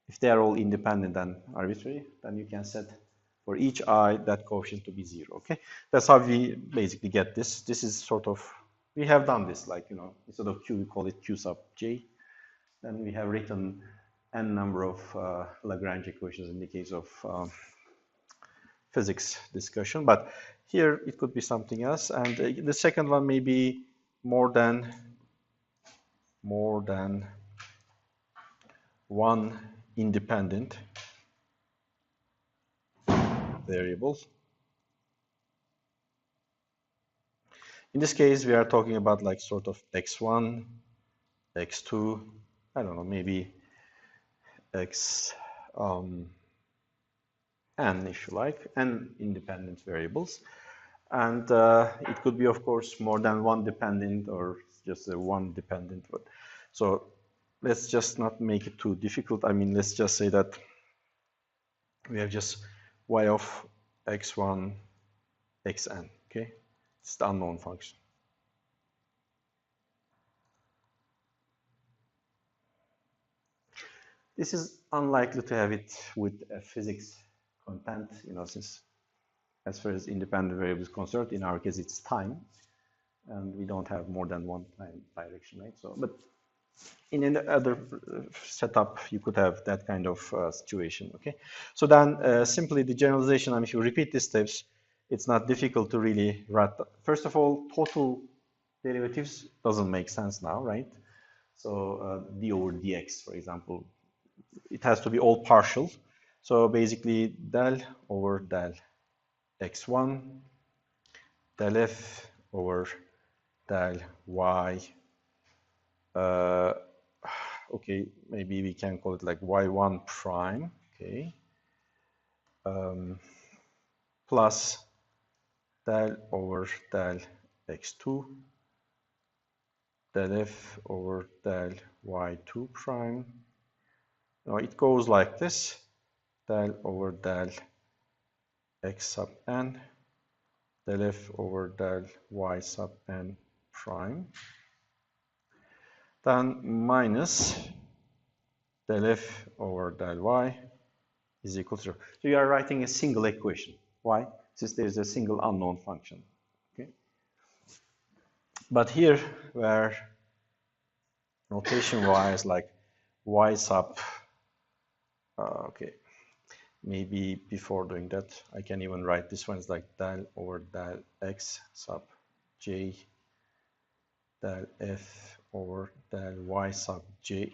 If they are all independent and arbitrary, then you can set for each I that coefficient to be 0. Okay, that's how we basically get this. This is sort of, we have done this, like, instead of q, we call it q sub j. Then we have written n number of Lagrange equations in the case of physics discussion, but here it could be something else. And the second one may be more than one independent variable. In this case, we are talking about like sort of x1, x2, I don't know, maybe x n, if you like, n independent variables. And it could be, of course, more than one dependent or just one dependent. So let's just not make it too difficult. I mean, let's just say that we have just y of x1, xn, okay? It's the unknown function. This is unlikely to have it with a physics content, since as far as independent variable is concerned, in our case, it's time, and we don't have more than one time direction, right? So, but in any other setup, you could have that kind of situation, okay? So then simply the generalization, if you repeat these steps, it's not difficult to really write. First of all, total derivatives doesn't make sense now, right? So d over dx, for example, it has to be all partial. So basically del over del x1, del f over del y. Okay, maybe we can call it like y1 prime, okay, plus del over del x2, del f over del y2 prime. Now it goes like this, del over del x sub n del f over del y sub n prime, then minus del f over del y is equal to 0. So you are writing a single equation. Why? Since there is a single unknown function. Okay. But here, where notation-wise, like y sub, okay, maybe before doing that, I can even write this one as like del over del x sub j del f over del y sub j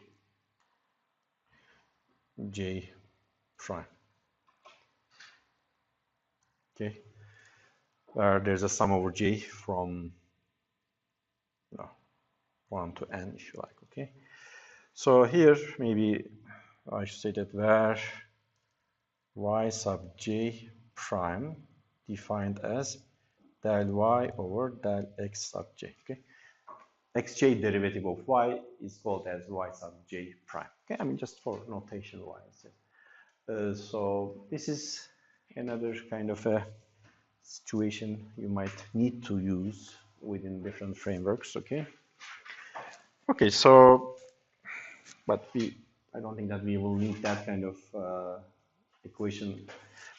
prime. Okay, where there's a sum over j from 1 to n, if you like. Okay, so here maybe I should say that where y sub j prime defined as del y over del x sub j. Okay, xj derivative of y is called as y sub j prime. Okay, I mean just for notation wise. So this is another kind of a situation you might need to use within different frameworks. Okay. Okay, so but I don't think that we will need that kind of equation.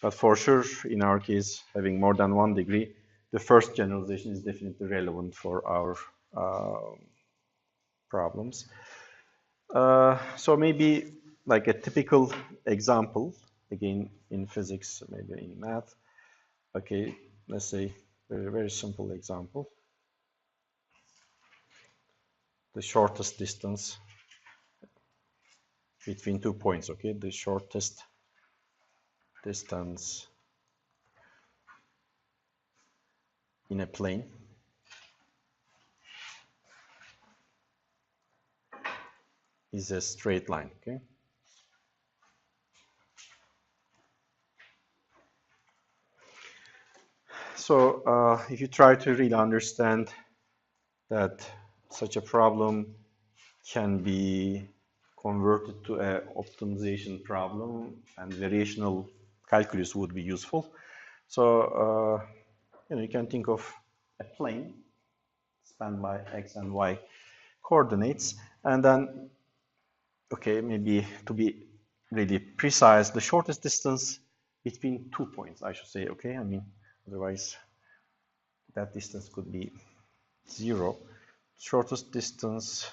But for sure, in our case, having more than 1 degree, the first generalization is definitely relevant for our problems. So maybe like a typical example, again in physics, maybe in math. Okay, let's say very, very simple example. The shortest distance between 2 points, okay? The shortest distance in a plane is a straight line, okay? So if you try to really understand that such a problem can be converted to an optimization problem, and variational calculus would be useful. So you can think of a plane spanned by x and y coordinates, and then, okay, maybe to be really precise, the shortest distance between 2 points, I should say, okay? I mean, otherwise that distance could be 0. Shortest distance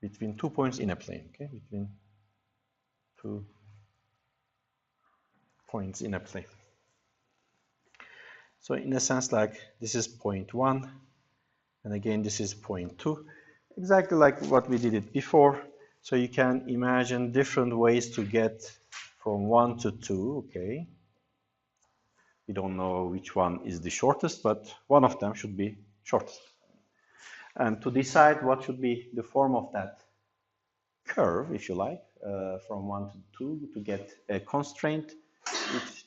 between 2 points in a plane, okay? Between 2 points in a plane. So in a sense, like this is point 1, and again this is point 2, exactly like what we did it before. So you can imagine different ways to get from 1 to 2, okay? We don't know which one is the shortest, but one of them should be shortest. And to decide what should be the form of that curve, if you like, from 1 to 2, to get a constraint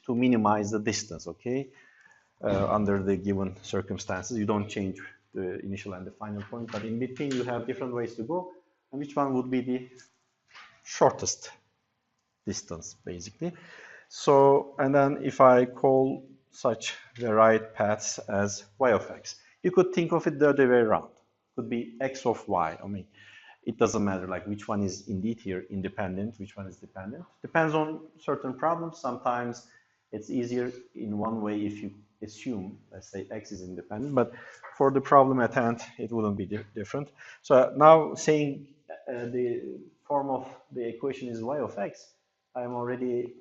to minimize the distance, okay? Under the given circumstances, you don't change the initial and the final point, but in between you have different ways to go, and which one would be the shortest distance, basically. So, and then if I call such varied paths as y of x, you could think of it the other way around. It could be x of y. I mean, it doesn't matter like which one is indeed here independent, which one is dependent. Depends on certain problems. Sometimes it's easier in one way if you assume, let's say, x is independent, but for the problem at hand, it wouldn't be different. So now saying the form of the equation is y of x, I'm already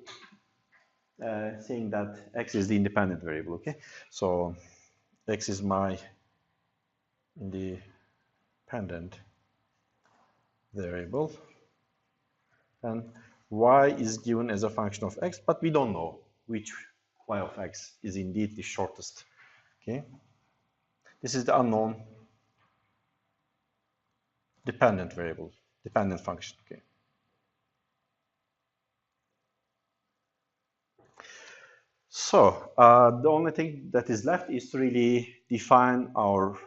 saying that x is the independent variable, okay? So x is my independent variable, and y is given as a function of x, but we don't know which y of x is indeed the shortest, okay? This is the unknown dependent variable, dependent function, okay? So the only thing that is left is to really define our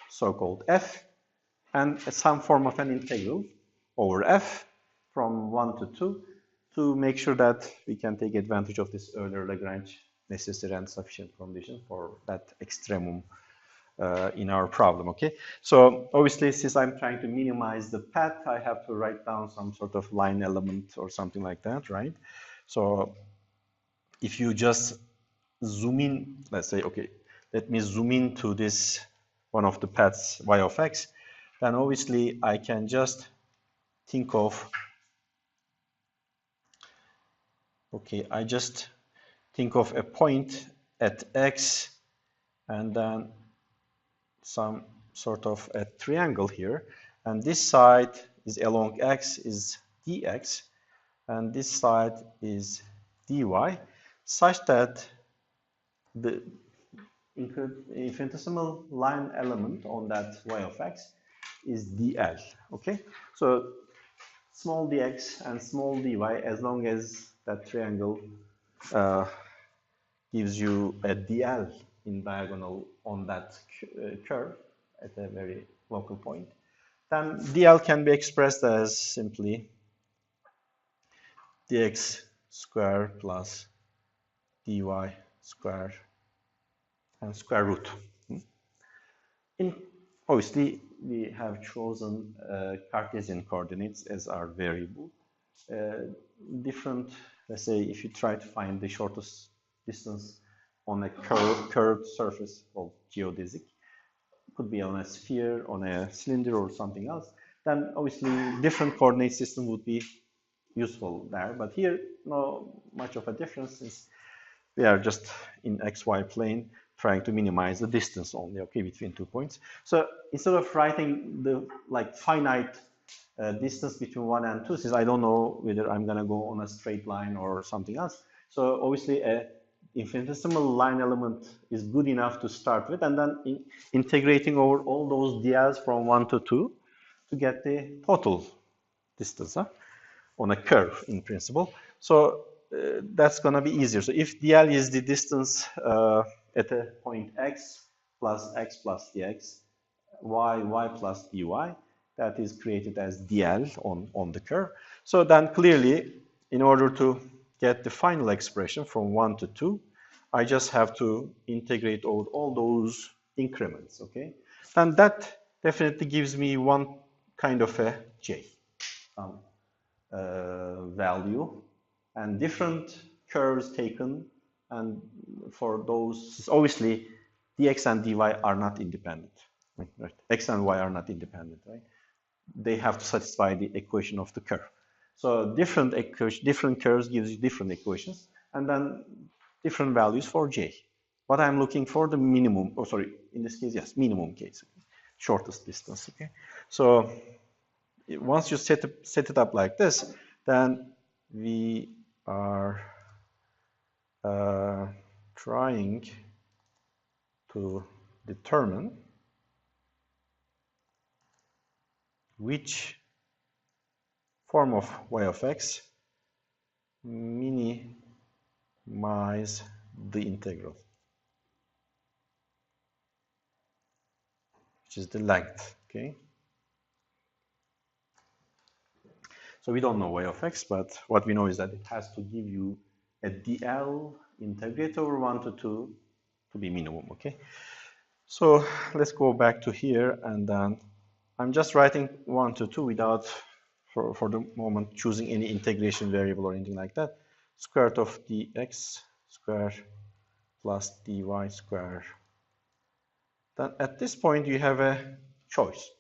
so-called f and some form of an integral over f from 1 to 2 to make sure that we can take advantage of this Euler Lagrange necessary and sufficient condition for that extremum in our problem, okay? So obviously, since I'm trying to minimize the path, I have to write down some sort of line element or something like that, right? So if you just zoom in, let's say, okay, let me zoom into this one of the paths y of x, then obviously I can just think of, okay, I just think of a point at x and then some sort of a triangle here, and this side is along x is dx, and this side is dy, such that the infinitesimal line element on that y of x is dl, okay? So small dx and small dy, as long as that triangle gives you a dl in diagonal on that curve at a very local point, then dl can be expressed as simply dx square plus dy square and square root. Obviously, we have chosen Cartesian coordinates as our variable. Different, let's say, if you try to find the shortest distance on a curved surface called geodesic, could be on a sphere, on a cylinder, or something else, then obviously different coordinate system would be useful there. But here, no much of a difference, since we are just in xy plane trying to minimize the distance only, okay, between 2 points. So instead of writing the finite distance between 1 and 2, since I don't know whether I'm going to go on a straight line or something else, so obviously a infinitesimal line element is good enough to start with, and then integrating over all those dls from 1 to 2 to get the total distance on a curve in principle. So that's going to be easier. So if dl is the distance at a point x plus dx, y plus dy, that is created as dl on the curve. So then clearly, in order to get the final expression from 1 to 2, I just have to integrate all those increments, okay? And that definitely gives me one kind of a j value, and different curves taken, and for those, obviously, dx and dy are not independent, right? X and y are not independent, right? They have to satisfy the equation of the curve. So different curves gives you different equations, and then different values for j. What I'm looking for, the minimum, oh sorry, in this case, yes, minimum case, okay? Shortest distance, okay? So once you set it up like this, then we are trying to determine which form of y of x minimize the integral, which is the length, okay? So we don't know y of x, but what we know is that it has to give you a dl integrate over 1 to 2 to be minimum, okay? So let's go back to here, and then I'm just writing 1 to 2 without, for the moment, choosing any integration variable or anything like that. Square root of dx square plus dy square. Then at this point, you have a choice.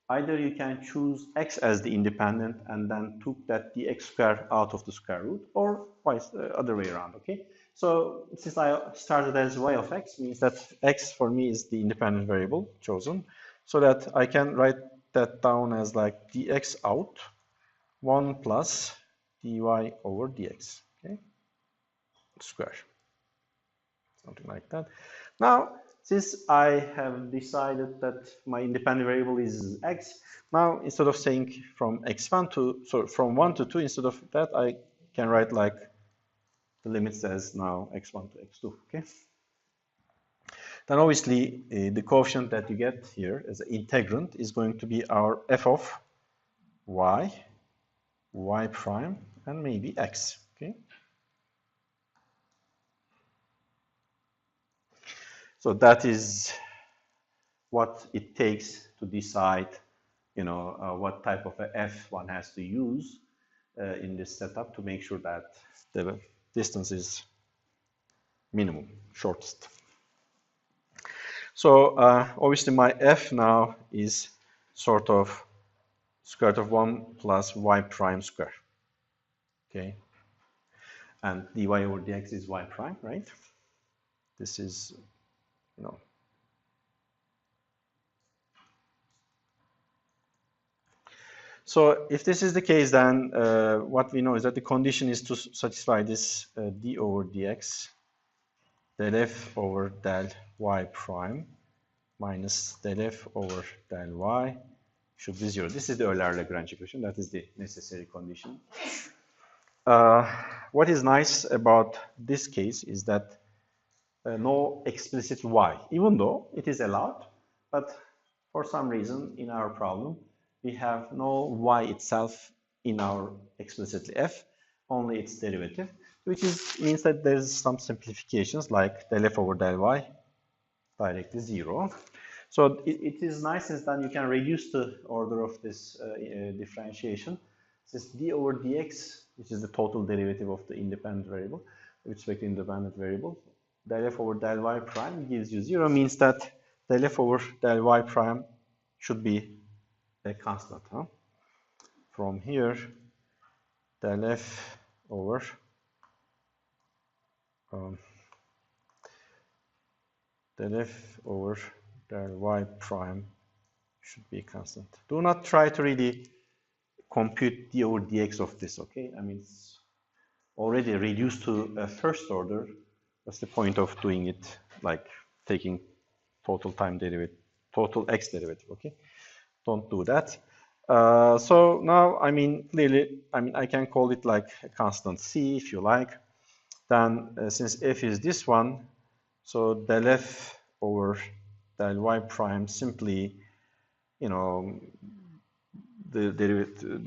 Either you can choose x as the independent and then took that dx square out of the square root, or twice the other way around, okay? So since I started as y of x, means that x for me is the independent variable chosen, so that I can write that down as like dx out 1 plus dy over dx, okay? Square, something like that. Now, since I have decided that my independent variable is x, now instead of saying from x1 to, so from 1 to 2, instead of that, I can write like the limit says now x1 to x2, okay? Then obviously the coefficient that you get here as an integrand is going to be our f of y, y prime, and maybe x. Okay. So that is what it takes to decide, what type of a f one has to use in this setup to make sure that the distance is minimum, shortest. So obviously my f now is sort of square root of 1 plus y prime square. Okay. And dy over dx is y prime, right? This is, So if this is the case, then what we know is that the condition is to satisfy this d over dx del f over del y prime minus del f over del y should be 0. This is the Euler-Lagrange equation. That is the necessary condition. What is nice about this case is that no explicit y, even though it is allowed, but for some reason in our problem, we have no y itself in our explicitly f, only its derivative, which means that there's some simplifications like del f over del y directly 0. So it is nice since then you can reduce the order of this differentiation. Since d over dx, which is the total derivative of the independent variable, with respect to independent variable, del f over del y prime gives you 0, means that del f over del y prime should be a constant. From here, del f over del f over del y prime should be constant. Do not try to really compute d over dx of this, okay? I mean, it's already reduced to a first order. What's the point of doing it like taking total time derivative, total x derivative, okay? Don't do that. So now, I mean, clearly, I can call it like a constant c if you like. Then since f is this one, so del f over del y prime simply, the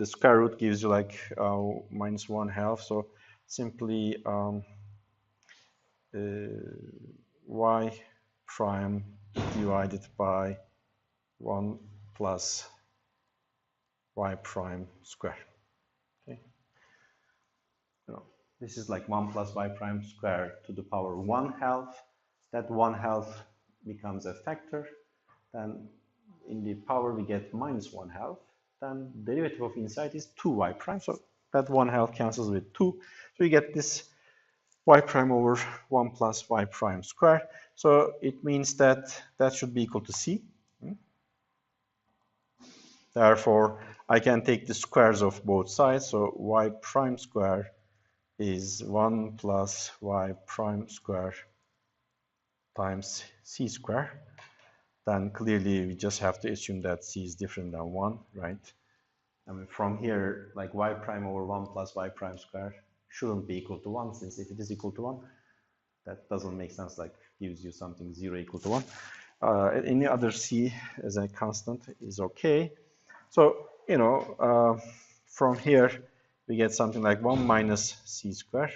square root gives you like minus 1/2. So simply y prime divided by 1 plus y prime square. Okay. This is like 1 plus y prime square to the power 1/2. That 1/2 becomes a factor. Then in the power we get minus 1/2. Then derivative of inside is 2y prime. So that 1/2 cancels with 2. So we get this y prime over 1 plus y prime square. So it means that that should be equal to c. Therefore, I can take the squares of both sides. So y prime square is 1 plus y prime square times c square. Then clearly we just have to assume that c is different than 1, right? I mean, from here, like y prime over 1 plus y prime square shouldn't be equal to 1, since if it is equal to 1, that doesn't make sense, like gives you something 0 equal to 1. Any other c as a constant is okay. So, from here, we get something like 1 minus c square.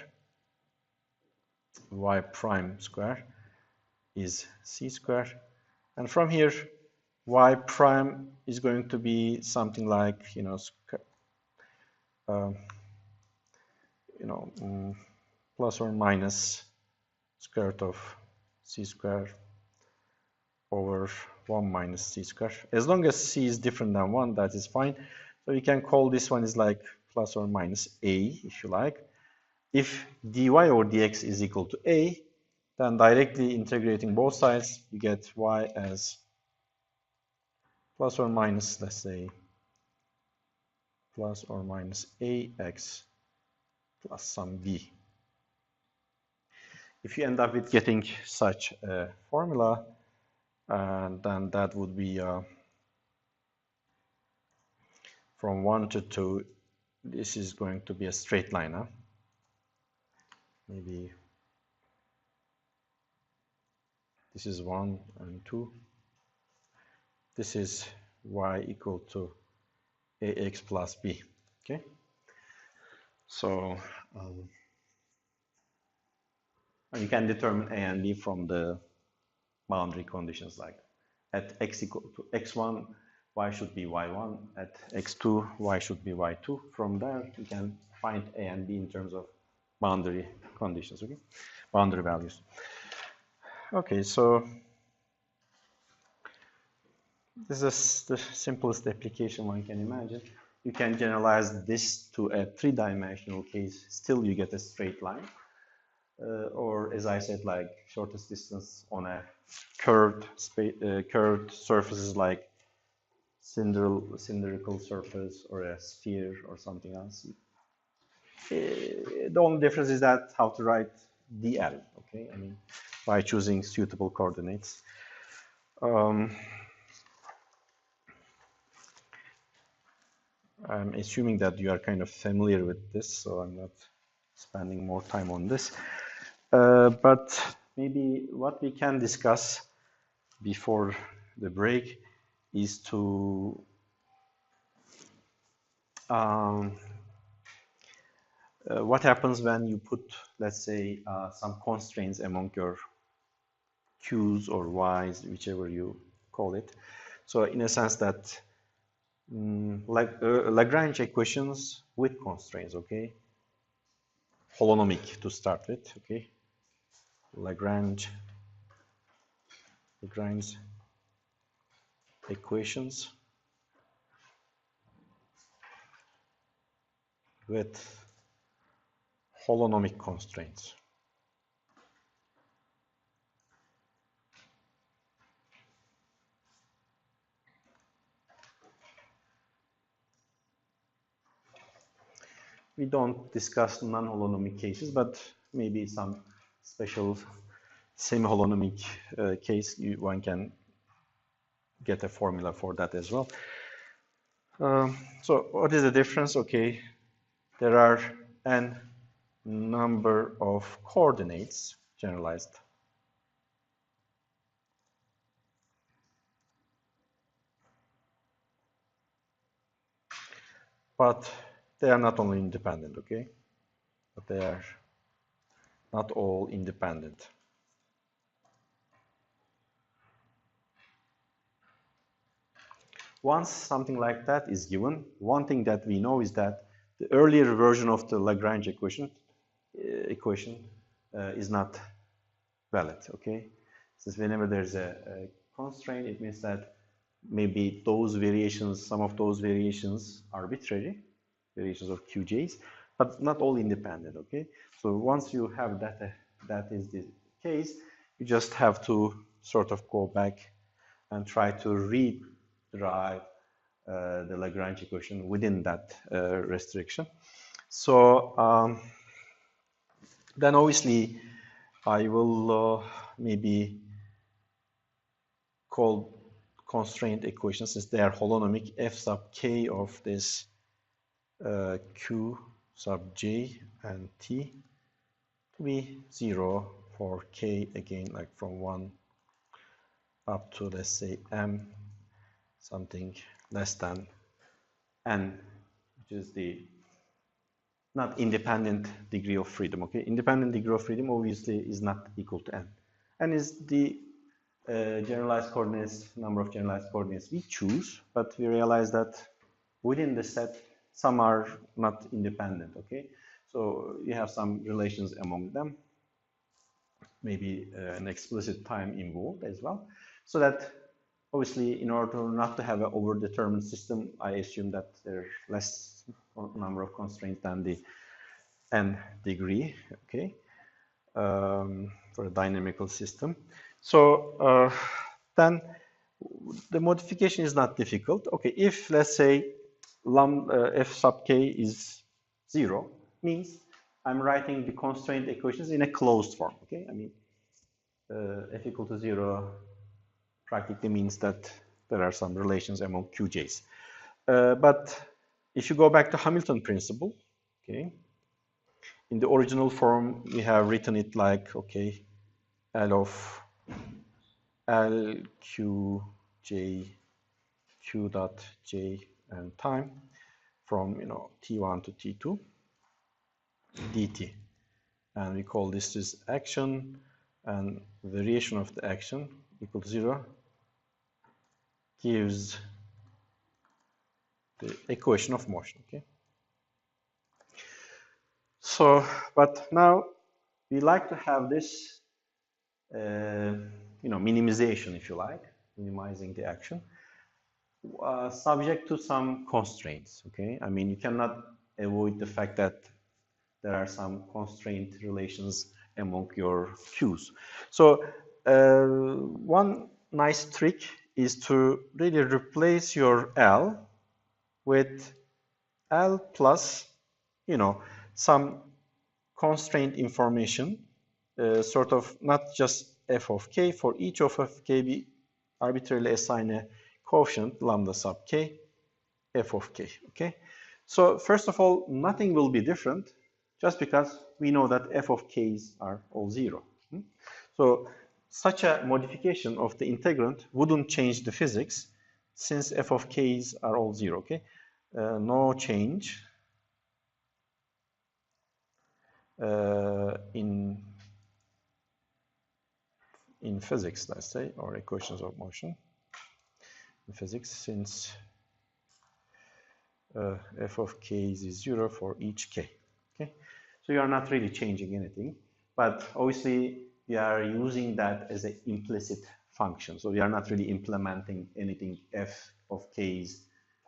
Y prime square is c square. And from here, y prime is going to be something like, plus or minus square root of c square over 1 minus c square. As long as c is different than 1, that is fine. So you can call this one is like plus or minus a, if you like. If dy over dx is equal to a, then directly integrating both sides, you get y as plus or minus, let's say, plus or minus ax plus some b. If you end up with getting such a formula, then that would be from 1 to 2, this is going to be a straight line. Huh? Maybe this is 1 and 2. This is y equal to ax plus b. Okay. So you can determine A and B from the boundary conditions, like at x equal to x1, y should be y1, at x2, y should be y2. From there, you can find A and B in terms of boundary conditions, okay? Boundary values. Okay, so this is the simplest application one can imagine. You can generalize this to a three-dimensional case. Still, you get a straight line. Or as I said, like shortest distance on a curved surfaces like cylindrical surface or a sphere or something else. The only difference is that how to write dl, okay? I mean, by choosing suitable coordinates. I'm assuming that you are kind of familiar with this, so I'm not spending more time on this. But maybe what we can discuss before the break is to what happens when you put, let's say, some constraints among your q's or y's, whichever you call it. So in a sense that like Lagrange equations with constraints, okay? Holonomic to start with, okay? Lagrange equations with holonomic constraints. We don't discuss non-holonomic cases, but maybe some special semi-holonomic case, one can get a formula for that as well. So what is the difference? Okay, there are n number of coordinates generalized. But they are not only independent, okay? But they are not all independent. Once something like that is given, one thing that we know is that the earlier version of the Lagrange equation is not valid, okay? Since whenever there's a constraint, it means that maybe those variations, some of those variations are arbitrary, variations of QJs, but not all independent, okay? So once you have that, that is the case, you just have to sort of go back and try to rederive the Lagrange equation within that restriction. So then obviously I will maybe call constraint equations, since they are holonomic, f sub k of this q sub j and t to be 0 for k, again, like from 1 up to, let's say, m something less than n, which is the not independent degree of freedom, okay? Independent degree of freedom obviously is not equal to n. N is the generalized coordinates, number of generalized coordinates we choose, but we realize that within the set, some are not independent, okay? So you have some relations among them, maybe an explicit time involved as well. So that obviously, in order not to have an overdetermined system, I assume that there's less number of constraints than the n degree, okay, for a dynamical system. So then the modification is not difficult. Okay, if let's say f sub k is 0, means I'm writing the constraint equations in a closed form. Okay, I mean f equal to 0 practically means that there are some relations among qj's. But if you go back to Hamilton principle, okay, in the original form we have written it like, okay, L of L Q J Q dot J and time from, you know, T1 to T2. dt. And we call this is action, and variation of the action equal to 0 gives the equation of motion. Okay. So, but now we like to have this, minimization, if you like, minimizing the action, subject to some constraints. Okay. I mean, you cannot avoid the fact that there are some constraint relations among your queues. So one nice trick is to really replace your L with L plus, some constraint information, sort of not just f of k. For each of k, we arbitrarily assign a coefficient lambda sub k, f of k. Okay. So first of all, nothing will be different just because we know that f of k's are all 0. So such a modification of the integrand wouldn't change the physics since f of k's are all 0. Okay. No change in physics, let's say, or equations of motion in physics, since f of k is 0 for each k. Okay, so you are not really changing anything, but obviously we are using that as an implicit function. So we are not really implementing anything f of k is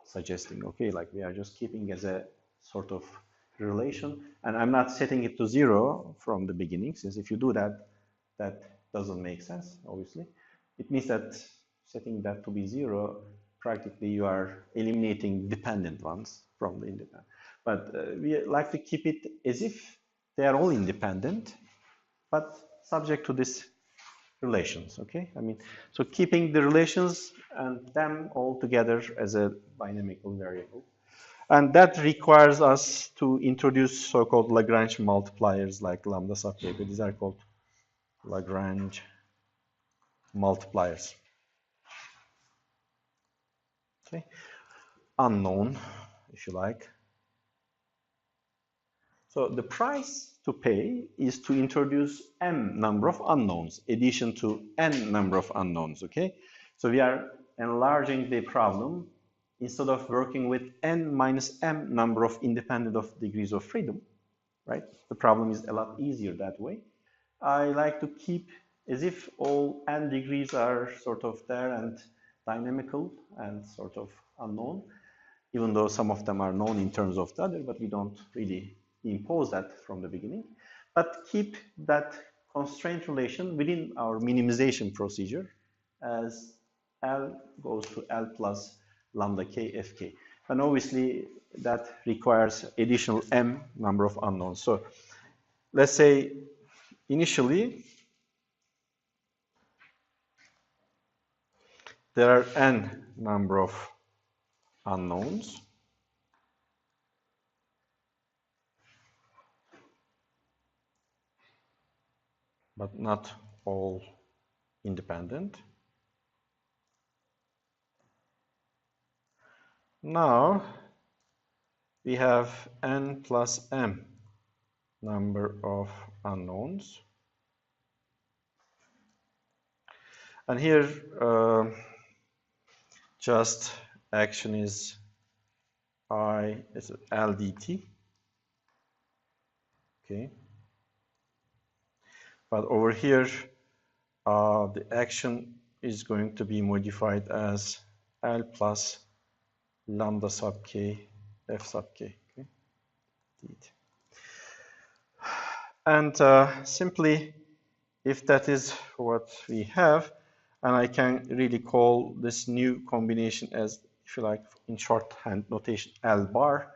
suggesting. Okay, like we are just keeping as a sort of relation, and I'm not setting it to 0 from the beginning, since if you do that, that doesn't make sense, obviously. It means that setting that to be 0, practically you are eliminating dependent ones from the independent. But we like to keep it as if they are all independent, but subject to these relations, okay? I mean, so keeping the relations and them all together as a dynamical variable. And that requires us to introduce so-called Lagrange multipliers like lambda sub k. These are called Lagrange multipliers. Okay, unknown, if you like. So the price to pay is to introduce n number of unknowns, addition to n number of unknowns. Okay, so we are enlarging the problem. Instead of working with n minus m number of independent of degrees of freedom, right? The problem is a lot easier that way. I like to keep as if all n degrees are sort of there and dynamical and sort of unknown, even though some of them are known in terms of the other, but we don't really impose that from the beginning. But keep that constraint relation within our minimization procedure as L goes to L plus lambda k fk. And obviously that requires additional m number of unknowns. So let's say initially there are n number of unknowns. But not all independent. Now we have n plus m number of unknowns. And here just action is I is L dt. Okay. But over here, the action is going to be modified as L plus lambda sub k f sub k. Okay. And simply, if that is what we have, and I can really call this new combination as, if you like, in shorthand notation, L bar,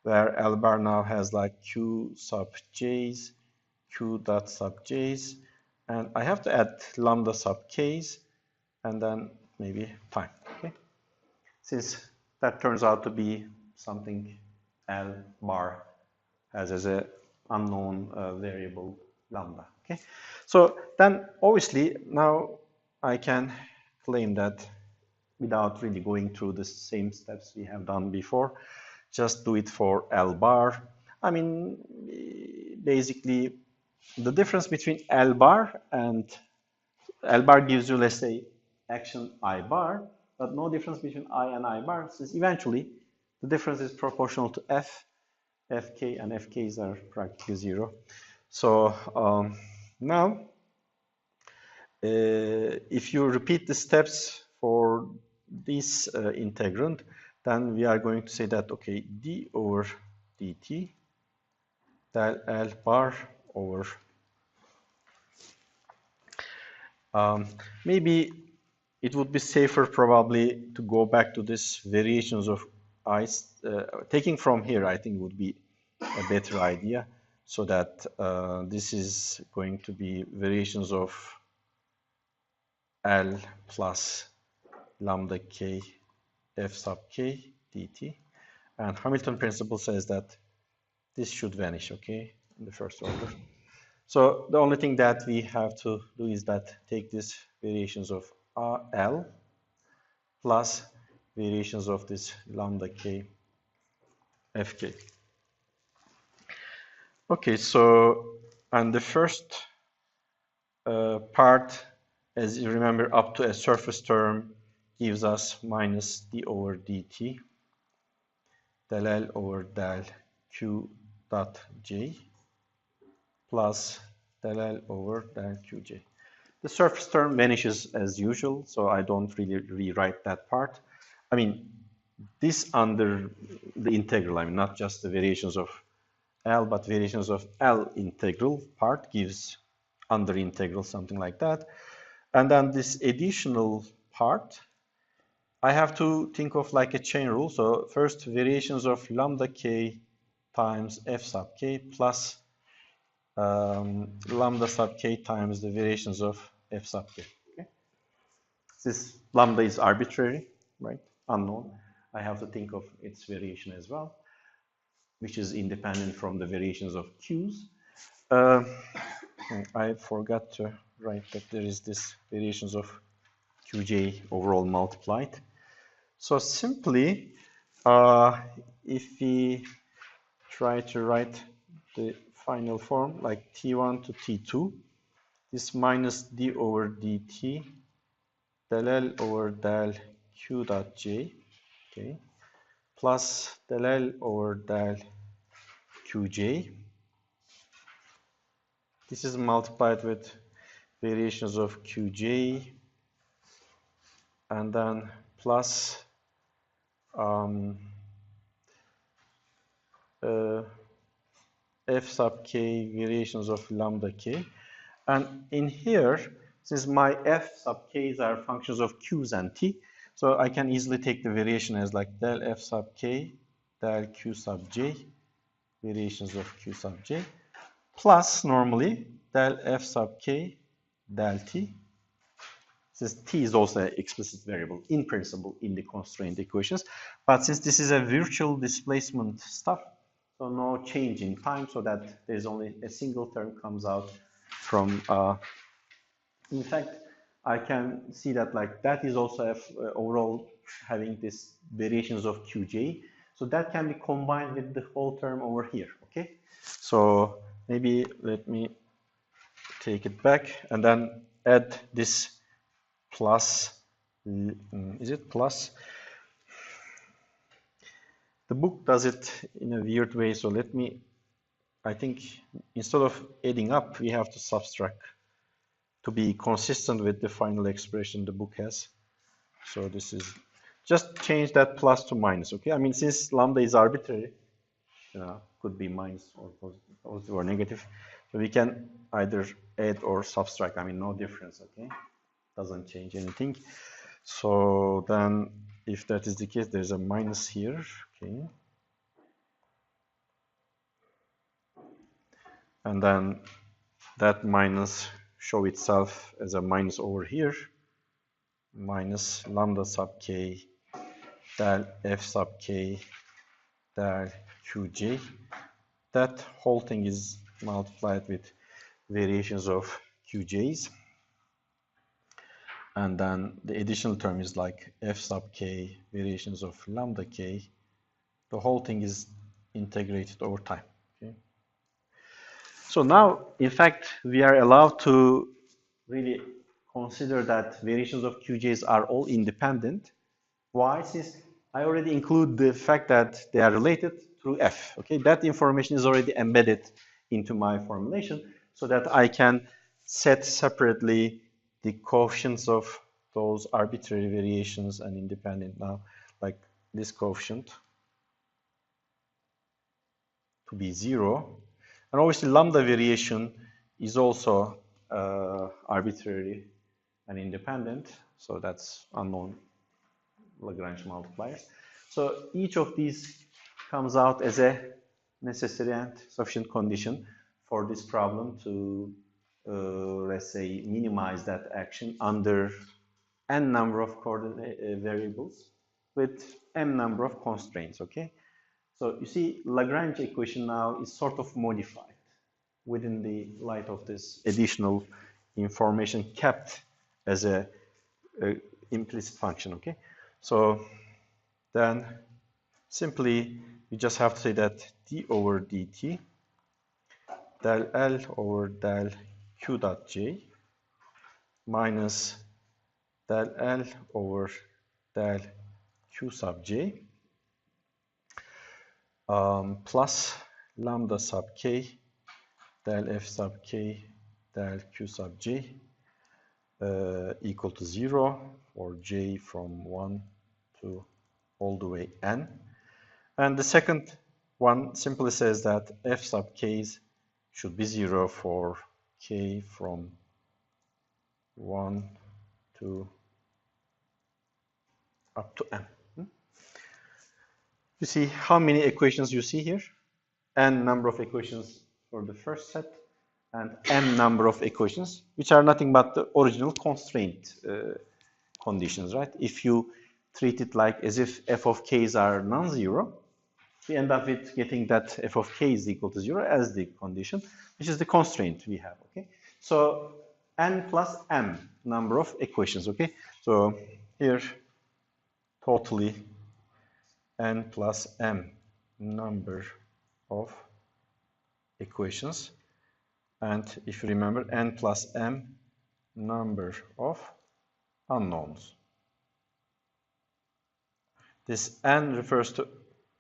where L bar now has like Q sub j's, Q dot sub j's, and I have to add lambda sub k's, and then maybe time, okay? Since that turns out to be something L bar has as a unknown variable lambda, okay? So then obviously now I can claim that without really going through the same steps we have done before, just do it for L bar. I mean, basically, the difference between L bar and L bar gives you, let's say, action I bar, but no difference between I and I bar, since eventually the difference is proportional to F, Fk, and Fk's are practically zero. So now, if you repeat the steps for this integrand, then we are going to say that, okay, d over dt del L bar over maybe it would be safer probably to go back to this variations of ice. Taking from here, I think would be a better idea, so that this is going to be variations of L plus lambda k f sub k dt. And Hamilton principle says that this should vanish, okay, in the first order. So the only thing that we have to do is that take these variations of L plus variations of this lambda k fk. Okay, so and the first part, as you remember, up to a surface term gives us minus d over dt del L over del q dot j plus del L over del qj. The surface term vanishes as usual, so I don't really rewrite that part. I mean, this under the integral, I mean, not just the variations of L, but variations of L integral part gives under integral, something like that. And then this additional part, I have to think of like a chain rule. So first variations of lambda k times f sub k plus lambda sub k times the variations of f sub k. Okay? This lambda is arbitrary, right? Unknown. I have to think of its variation as well, which is independent from the variations of q's. I forgot to write that there is this variations of qj overall multiplied. So simply, if we try to write the final form like t1 to t2, this minus d over dt del L over del q dot j, okay, plus del L over del qj. This is multiplied with variations of qj, and then plus f sub k variations of lambda k. And in here, since my f sub k's are functions of q's and t, so I can easily take the variation as like del f sub k, del q sub j, variations of q sub j, plus normally del f sub k, del t. Since t is also an explicit variable in principle in the constraint equations, but since this is a virtual displacement stuff, so no change in time, so that there's only a single term comes out from, in fact, I can see that like that is also overall having this variations of qj, so that can be combined with the whole term over here, okay? So maybe let me take it back and then add this plus, is it plus? The book does it in a weird way, so let me, I think instead of adding up, we have to subtract to be consistent with the final expression the book has. So this is, just change that plus to minus, okay? I mean, since lambda is arbitrary, could be minus or positive or negative, so we can either add or subtract, I mean, no difference, okay? Doesn't change anything. So then, if that is the case, there's a minus here, okay? And then that minus show itself as a minus over here, minus lambda sub k del f sub k del qj. That whole thing is multiplied with variations of qj's. And then the additional term is like f sub k variations of lambda k. The whole thing is integrated over time. So now, in fact, we are allowed to really consider that variations of QJs are all independent. Why? Since I already include the fact that they are related through F. Okay, that information is already embedded into my formulation so that I can set separately the coefficients of those arbitrary variations and independent now, like this coefficient to be 0. And obviously lambda variation is also arbitrary and independent, so that's unknown Lagrange multipliers. So each of these comes out as a necessary and sufficient condition for this problem to, let's say, minimize that action under n number of coordinate variables with m number of constraints, okay? So you see, Lagrange equation now is sort of modified within the light of this additional information kept as a implicit function, okay? So then simply you just have to say that d over dt del L over del Q dot J minus del L over del Q sub J plus lambda sub K del F sub K del Q sub J equal to 0 for J from 1 to all the way N. And the second one simply says that F sub K's should be 0 for K from 1 to up to N. You see how many equations you see here? N number of equations for the first set and M number of equations, which are nothing but the original constraint conditions, right? If you treat it like as if f of k's are non-zero, we end up with getting that f of k is equal to 0 as the condition, which is the constraint we have, okay? So n plus m number of equations, okay? So here, totally n plus m number of equations. And if you remember, n plus m number of unknowns. This n refers to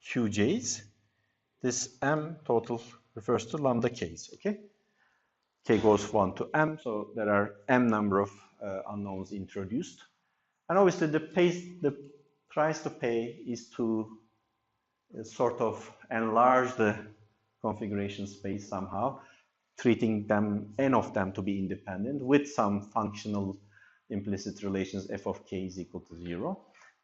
qj's. This m total refers to lambda k's, okay? K goes 1 to m, so there are m number of unknowns introduced. And obviously the price to pay is to sort of enlarge the configuration space somehow, treating them, n of them to be independent with some functional implicit relations f of k is equal to 0.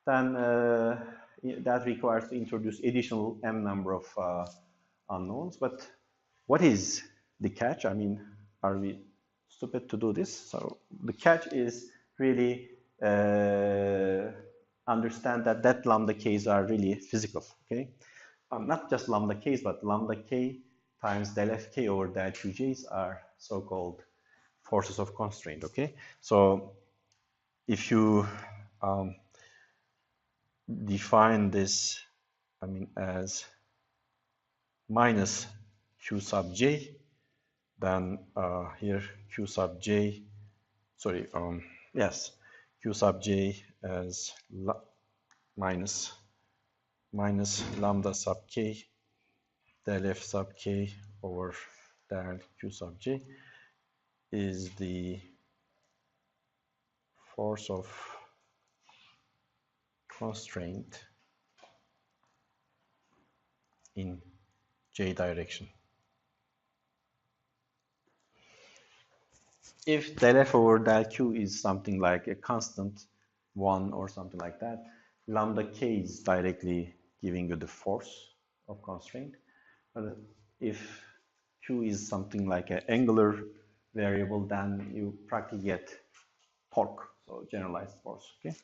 Then that requires to introduce additional m number of unknowns. But what is the catch? I mean, are we stupid to do this? So the catch is really understand that lambda k's are really physical, okay? Not just lambda k's, but lambda k times del fk over del qj's are so-called forces of constraint, okay? So if you define this, I mean, as minus q sub j, then here q sub j, sorry, yes, q sub j as minus lambda sub k del f sub k over del q sub j is the force of constraint in j direction. If del f over del q is something like a constant 1 or something like that, lambda k is directly giving you the force of constraint. But if q is something like an angular variable, then you practically get torque, so generalized force, okay?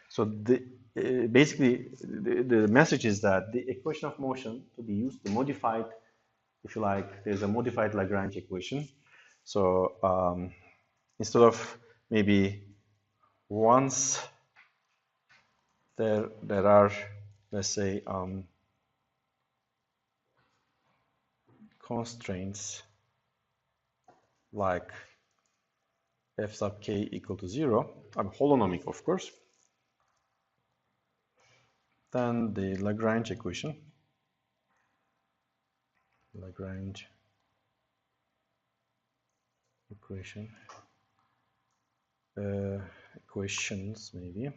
So basically, the message is that the equation of motion to be used, the modified, if you like, there's a modified Lagrange equation. So instead of maybe once there are, let's say, constraints like f sub k equal to 0, holonomic of course, then the Lagrange equation, equations maybe,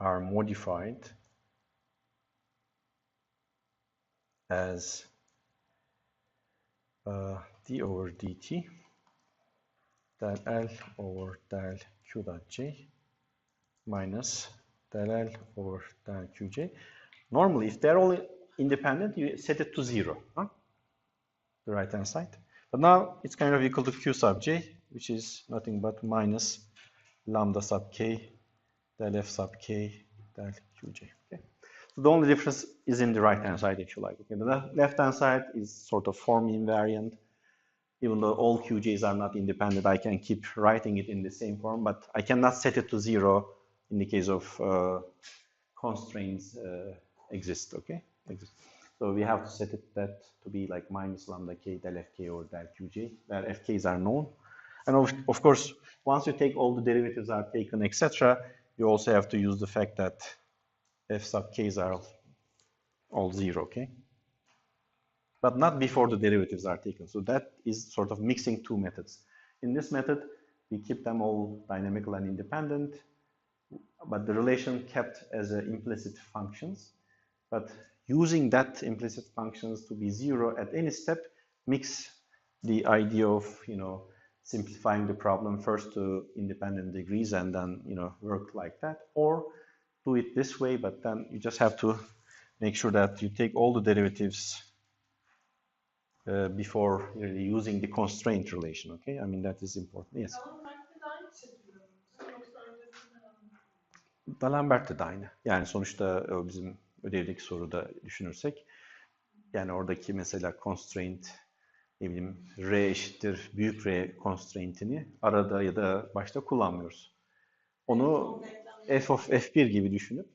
are modified as d over dt del L over del Q dot J minus del L over del Qj. Normally, if they're all independent, you set it to 0, huh? The right-hand side. But now it's kind of equal to Q sub J, which is nothing but minus lambda sub K del F sub K del Qj. Okay? So the only difference is in the right-hand side, if you like. Okay? The left-hand side is sort of form invariant. Even though all QJs are not independent, I can keep writing it in the same form, but I cannot set it to 0 in the case of constraints exist, okay? So we have to set it that to be like minus lambda k del fk over del qj, where fk's are known. And of course, once you take all the derivatives are taken, etc., you also have to use the fact that f sub k's are all 0, okay? But not before the derivatives are taken. So that is sort of mixing two methods. In this method, we keep them all dynamical and independent, but the relation kept as implicit functions. But using that implicit functions to be 0 at any step makes the idea of, simplifying the problem first to independent degrees and then, work like that, or do it this way, but then you just have to make sure that you take all the derivatives before really using the constraint relation, okay? I mean, that is important, yes. D'Alembert de aynı. Yani sonuçta bizim ödevdeki soruda düşünürsek, yani oradaki mesela constraint, ne bileyim, R eşittir büyük R constraint'ini arada ya da başta kullanmıyoruz. Onu f of f1 gibi düşünüp,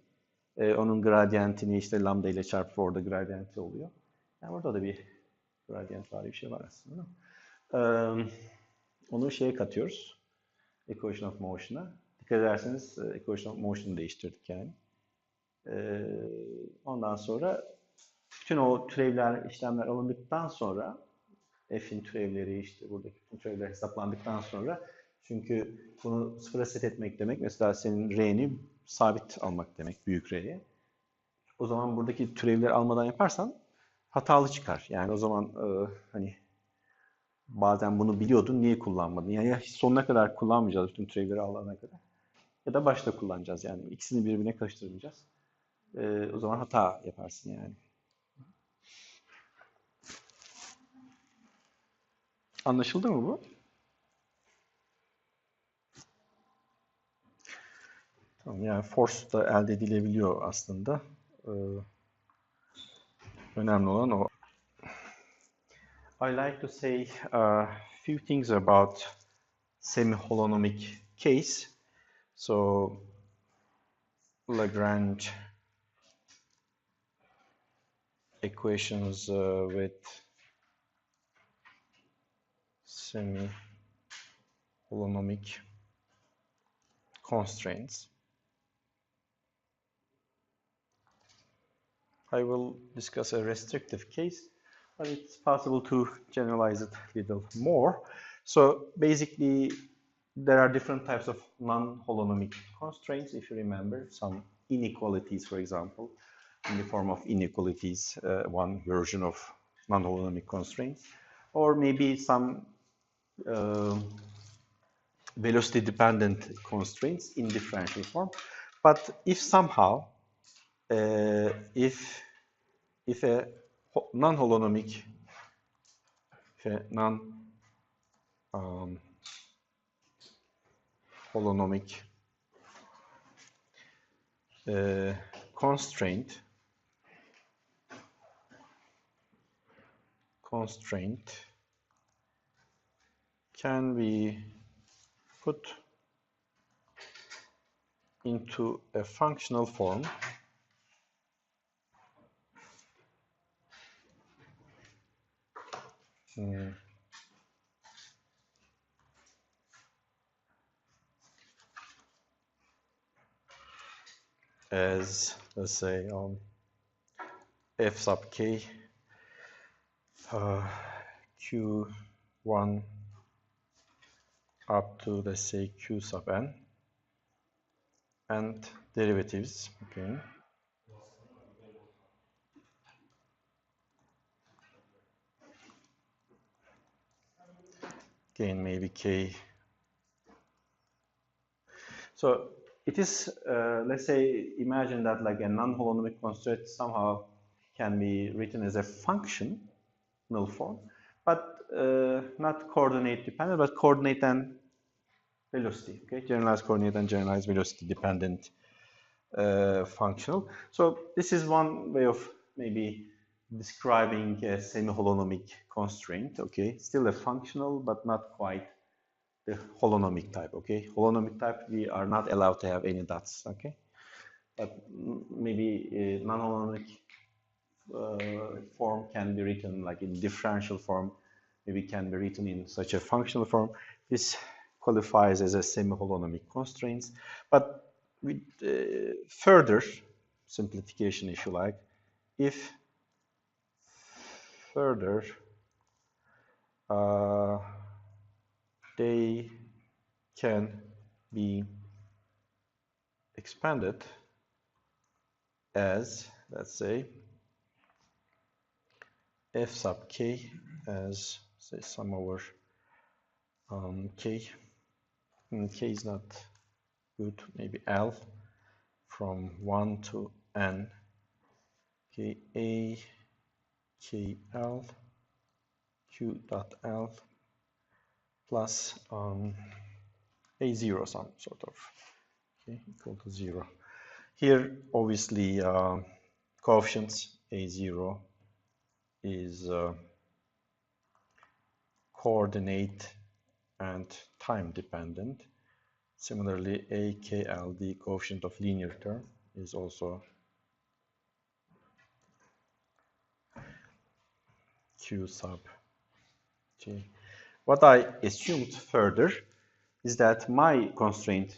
onun gradientini işte lambda ile çarpıp orada gradienti oluyor. Yani orada da bir gradient var, bir şey var aslında. Onu şeye katıyoruz. Equation of motion'a. Dikkat ederseniz equation of motion'u değiştirdik yani. Ondan sonra bütün o türevler, işlemler alındıktan sonra f'in türevleri, işte buradaki bütün türevler hesaplandıktan sonra, çünkü bunu sıfıra set etmek demek mesela senin r'ni sabit almak demek, büyük r'ye. O zaman buradaki türevleri almadan yaparsan hatalı çıkar. Yani o zaman hani bazen bunu biliyordun, niye kullanmadın? Yani ya sonuna kadar kullanmayacağız bütün türevleri alana kadar, ya da başta kullanacağız. Yani ikisini birbirine karıştırmayacağız. O zaman hata yaparsın yani. Anlaşıldı mı bu? Tamam, yani force da elde edilebiliyor aslında. Önemli olan o. I like to say a few things about semi-holonomic case. So Lagrange equations with semi-holonomic constraints. I will discuss a restrictive case, but it's possible to generalize it a little more. So basically, there are different types of non-holonomic constraints, if you remember, some inequalities, for example, in the form of inequalities, one version of non-holonomic constraints, or maybe some velocity-dependent constraints in differential form. But if somehow, if a non-holonomic, holonomic constraint can be put into a functional form mm, as, let's say, f sub k q1 up to, let's say, q sub n, and derivatives, okay. Again, maybe k. So it is, let's say, imagine that like a non-holonomic constraint somehow can be written as a functional form, but not coordinate dependent, but coordinate and velocity, okay? Generalized coordinate and generalized velocity dependent functional. So this is one way of maybe describing a semi-holonomic constraint, okay? Still a functional, but not quite the holonomic type, okay? Holonomic type, we are not allowed to have any dots, okay? But maybe non-holonomic form can be written like in differential form, maybe can be written in such a functional form. This qualifies as a semi-holonomic constraints, but with further simplification, if you like, if further they can be expanded as, let's say, f sub k as, say, sum over k. And k is not good, maybe L from 1 to n, k a, k l, q dot l plus a0 some sort of, okay, equal to 0. Here, obviously, coefficients a0 is coordinate and time dependent. Similarly, AKL, the coefficient of linear term, is also Q sub J. What I assumed further is that my constraint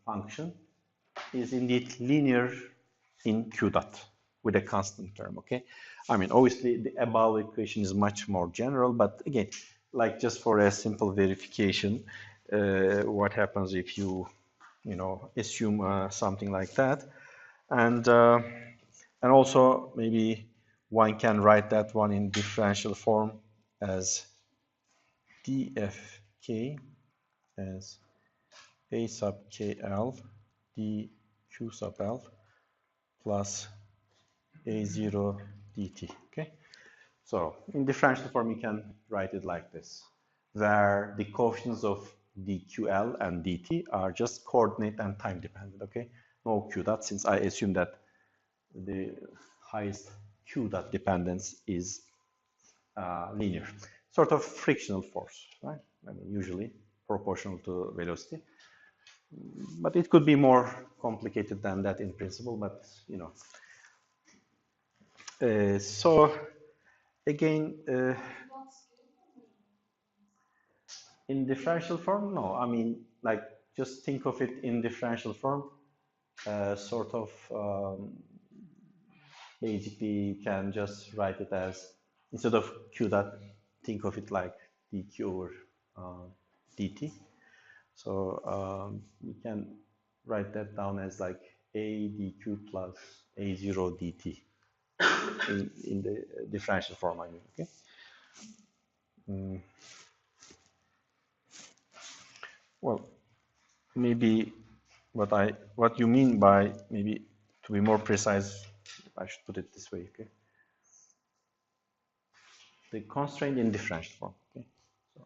function is indeed linear in Q dot with a constant term, okay? I mean, obviously, the above equation is much more general, but again, like just for a simple verification, what happens if you assume something like that, and also maybe one can write that one in differential form as dfk as a sub kl dq sub l plus a0 dt, okay? So in differential form, you can write it like this, where the coefficients of dql and dt are just coordinate and time dependent, okay? No q dot, since I assume that the highest q dot dependence is linear, sort of frictional force, right? I mean, usually proportional to velocity, but it could be more complicated than that in principle, but you know. So again, in differential form, no. I mean, like, just think of it in differential form, sort of, basically, you can just write it as, instead of q dot, think of it like dq over dt. So you can write that down as like a dq plus a0 dt in the differential form, I mean, okay? Well, maybe what you mean by, maybe to be more precise, I should put it this way, okay? The constraint in differential form, okay? So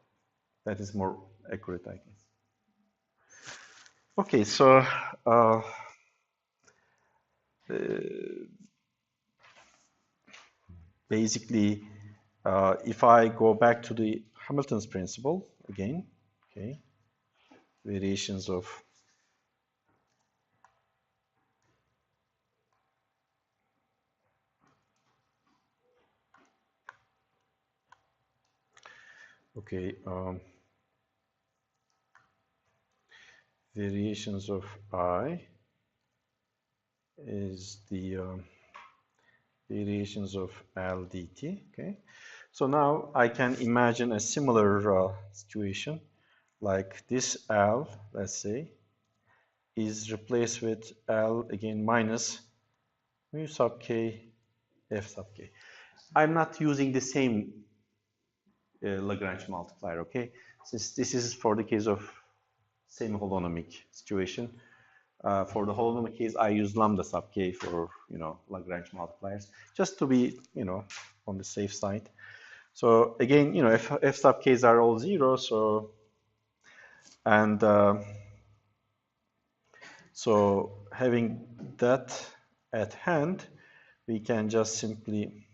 that is more accurate, I guess. Okay, so basically, if I go back to the Hamilton's principle again, okay, variations of Okay, variations of I is the variations of L dt. Okay, so now I can imagine a similar situation, like this L, let's say, is replaced with L again minus mu sub k f sub k. I'm not using the same Lagrange multiplier, okay? Since this is for the case of semi-holonomic situation. For the holonomic case, I use lambda sub k for, Lagrange multipliers, just to be, on the safe side. So again, if f sub k's are all zero, so, and so having that at hand, we can just simply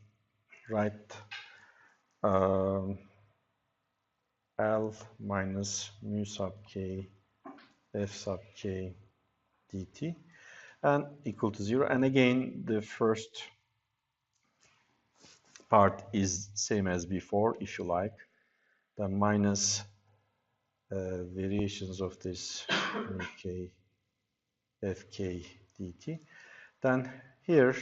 write L minus mu sub k f sub k dt and equal to 0. And again, the first part is same as before, if you like, the minus variations of this mu k fk dt. Then here,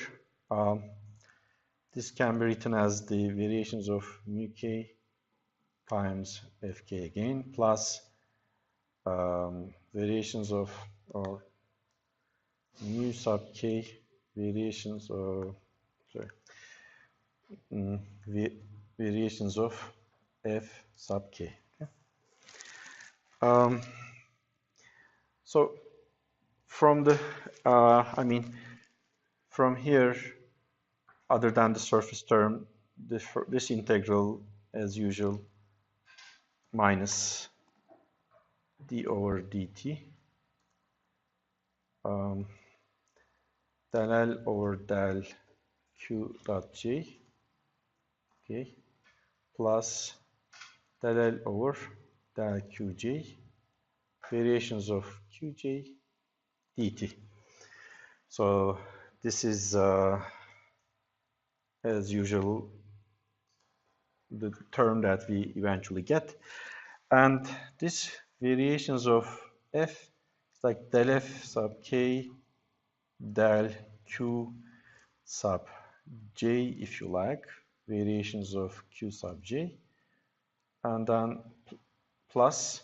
this can be written as the variations of mu k times fk again, plus variations of, or mu sub k variations of, variations of f sub k. Okay? So from the, from here, other than the surface term, this integral, as usual, minus d over dt, del L over del q dot j, okay, plus del L over del qj, variations of qj dt. So this is, as usual, the term that we eventually get. And this variations of f is like del f sub k del q sub j, if you like, variations of q sub j, and then plus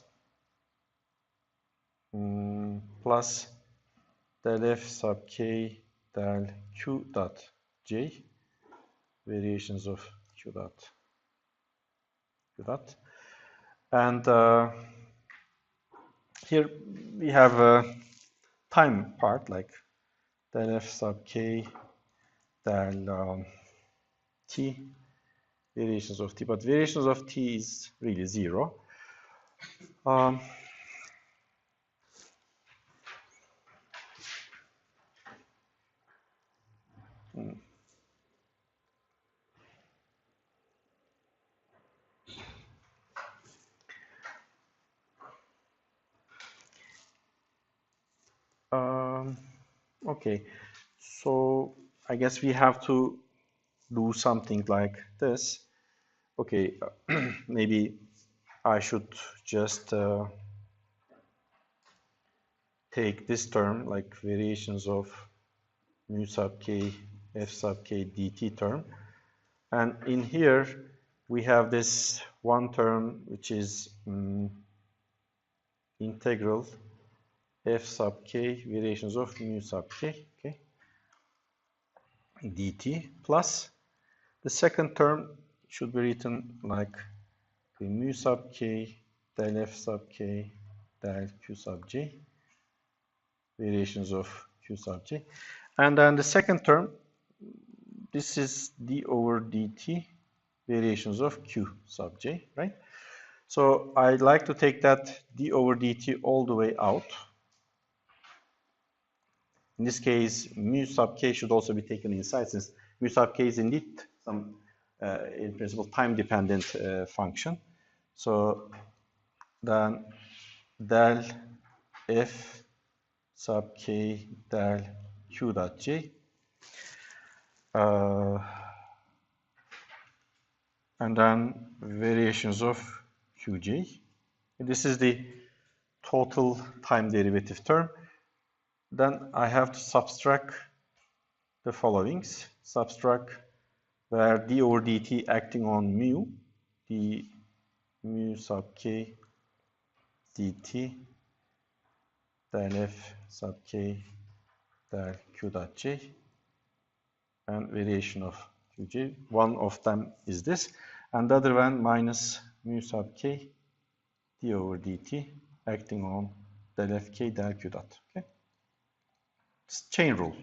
del f sub k del q dot j, variations of q dot. And here we have a time part, like del f sub k del t, variations of t, but variations of t is really 0. Okay, so I guess we have to do something like this. Okay, maybe I should just take this term, like variations of mu sub k f sub k dt term, and in here we have this one term which is integral f sub k variations of mu sub k, okay, dt, plus the second term should be written like mu sub k del f sub k del q sub j, variations of q sub j. And then the second term, this is d over dt, variations of q sub j, right? So I'd like to take that d over dt all the way out. In this case, mu sub k should also be taken inside, since mu sub k is indeed some, in principle, time-dependent function. So then del f sub k del q dot j, and then variations of qj. This is the total time derivative term. Then I have to subtract the followings. Subtract where d over dt acting on mu, d mu sub k dt del f sub k del q dot j, and variation of qj. One of them is this, and the other one minus mu sub k d over dt acting on del f k del q dot. Okay, it's chain rule.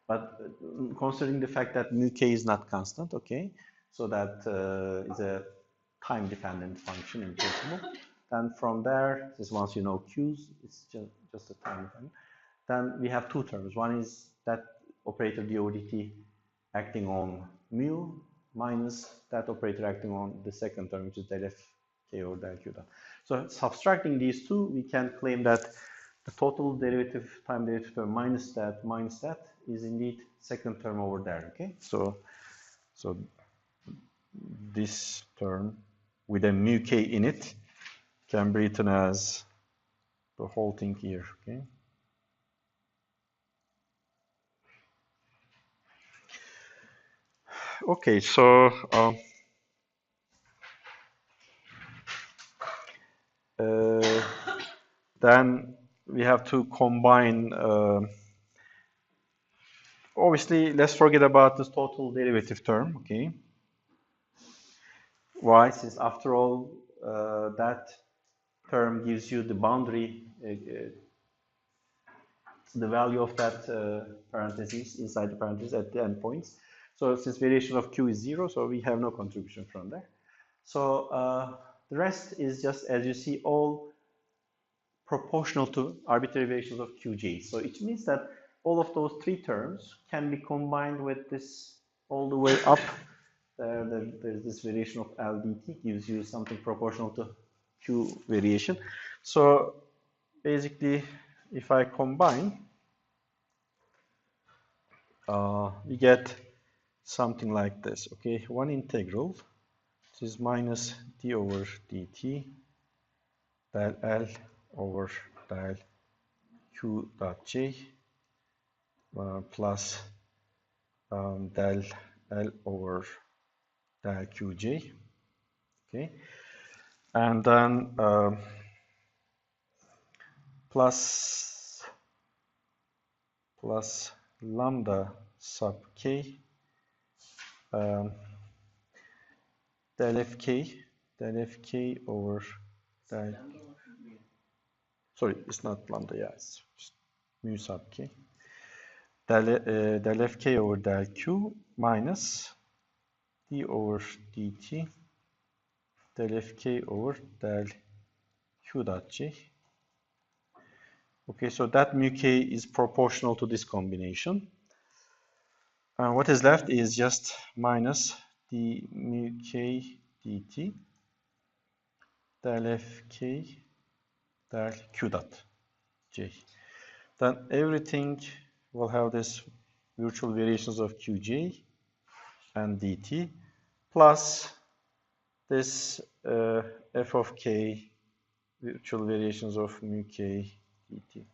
But considering the fact that mu k is not constant, okay, so that is a time-dependent function in principle. Then from there, just once you know q's, it's just a time dependent. Then we have two terms. One is that operator d over dt acting on mu minus that operator acting on the second term, which is del f k over del q dot. So subtracting these two, we can claim that the total derivative, time derivative term minus that is indeed second term over there. Okay, so this term with a mu k in it can be written as the whole thing here. Okay. Okay, so then we have to combine. Obviously, let's forget about this total derivative term. Okay. Why? Since after all, that term gives you the boundary, the value of that parentheses inside the parentheses at the endpoints. So since variation of q is 0, so we have no contribution from there. So the rest is just, as you see, all proportional to arbitrary variations of qj. So it means that all of those three terms can be combined with this all the way up. There's this variation of L dt gives you something proportional to q variation. So basically, if I combine, we get something like this. Okay, one integral, which is minus d over dt del L over del q dot j plus del L over del qj. Okay, and then plus lambda sub k del fk over del, sorry, it's not lambda, yeah, it's mu sub k del fk over del q minus d over dt del fk over del q dot j. Okay, so that mu k is proportional to this combination. And what is left is just minus d mu k dt del fk del q dot j. Then everything will have this virtual variations of qj and dt plus this f of k virtual variations of mu k dt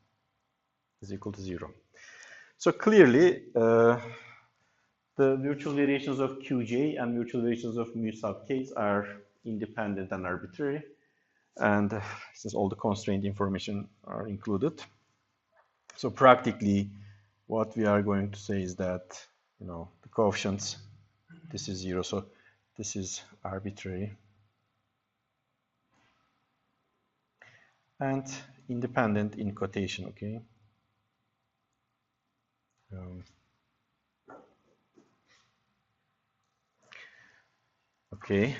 is equal to 0. So clearly, the virtual variations of qj and virtual variations of mu sub k are independent and arbitrary, and since all the constraint information are included, so practically what we are going to say is that, you know, the coefficients, this is 0, so this is arbitrary and independent in quotation. Okay. Okay.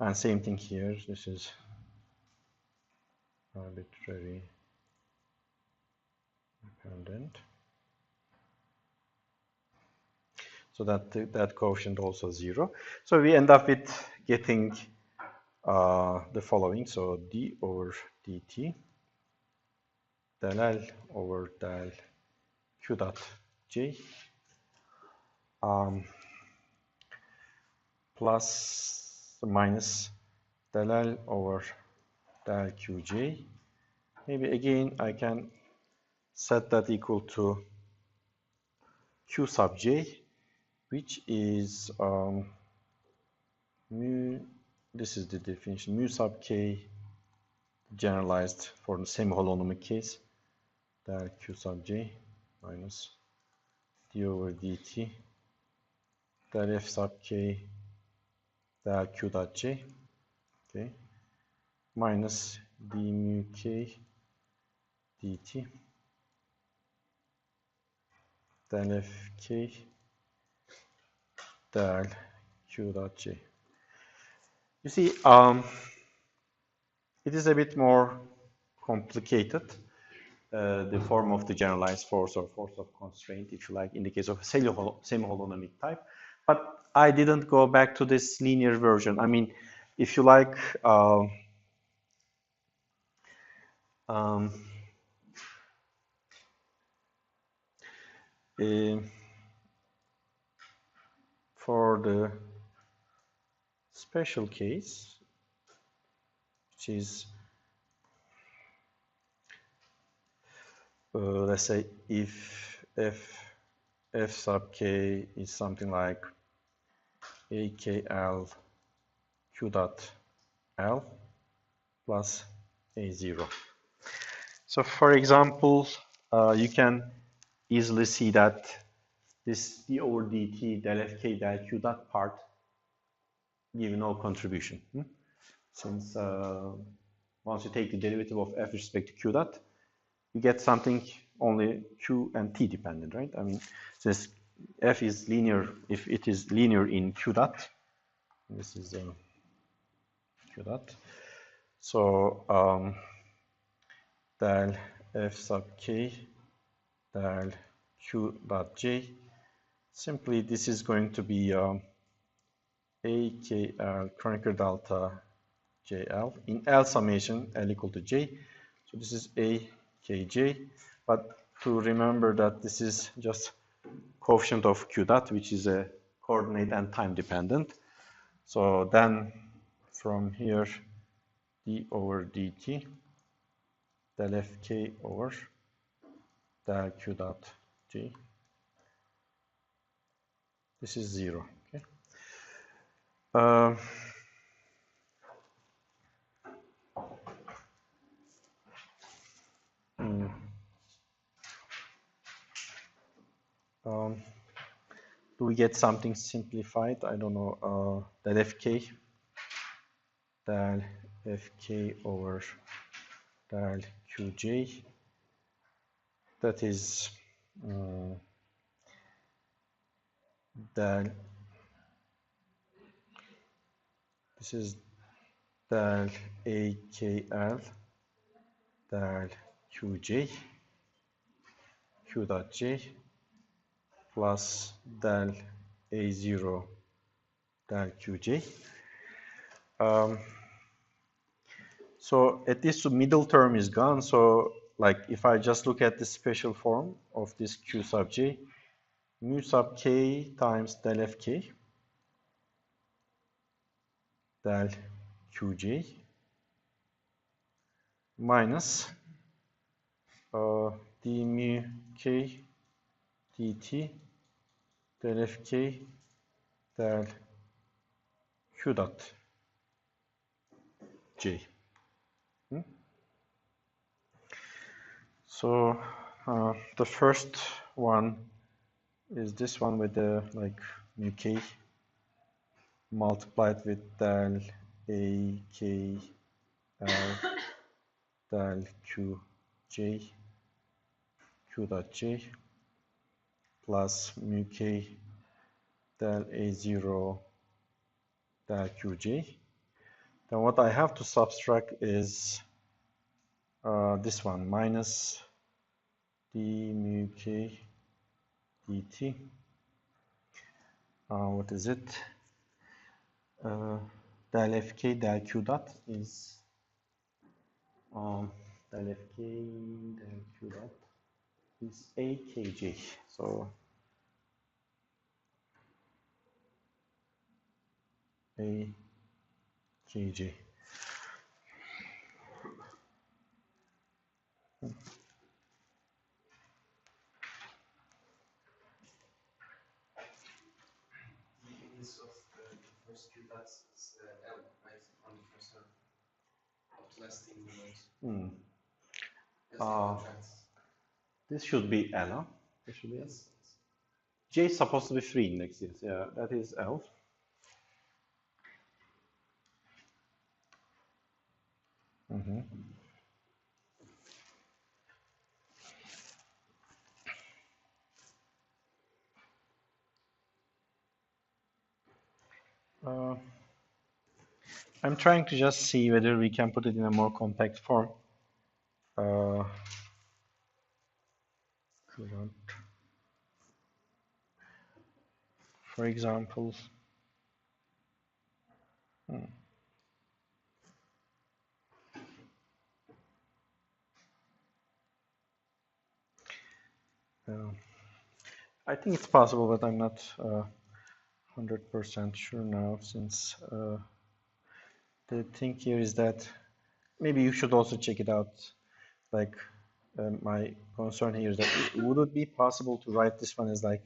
And same thing here. This is arbitrary dependent. So that coefficient also 0. So we end up with getting the following. So d over dt del L over del q dot j um, plus minus del L over del Qj. Maybe again I can set that equal to Q sub j, which is mu, this is the definition, mu sub k generalized for the semi-holonomic case, del Q sub j minus d over dt del f sub k del Q dot j, okay, minus d mu k dt del f k del Q dot j. You see, it is a bit more complicated, the form of the generalized force or force of constraint, if you like, in the case of a semi-holonomic type. But I didn't go back to this linear version. I mean, if you like, um, for the special case, which is, let's say, if f sub k is something like akl q dot l plus a0. So for example, you can easily see that this d over dt del fk del q dot part give no contribution. Since once you take the derivative of f with respect to q dot, you get something only q and t dependent, right? I mean, since f is linear, if it is linear in q dot, this is q dot. So del f sub k del q dot j, simply this is going to be akl Kronecker delta jl in L summation L equal to j. So this is akj, but to remember that this is just coefficient of q dot, which is a coordinate and time dependent. So then from here, d over dt del fk over del q dot j. This is 0. Okay. Do we get something simplified? I don't know. Del fk over del qj. That is del. This is del akl del qj q dot j plus del a0 del qj. So at least the middle term is gone. So like if I just look at the special form of this q sub j, mu sub k times del fk del qj minus d mu k dt del fk del q dot j. So the first one is this one with the like mu k multiplied with del a k l del q j q dot j plus mu k del a0 del qj. Then what I have to subtract is this one minus d mu k dt. What is it? Del fk del q dot is del fk del q dot is akj. So A KJ. This of the first Q that's L, right, on the first term of the last involved. This should be L, huh? This should be L. Yes. J is supposed to be free index, yes. Yeah, that is L. I'm trying to just see whether we can put it in a more compact form. For example, I think it's possible, but I'm not 100% sure now, since the thing here is that maybe you should also check it out. Like, my concern here is that would it be possible to write this one as like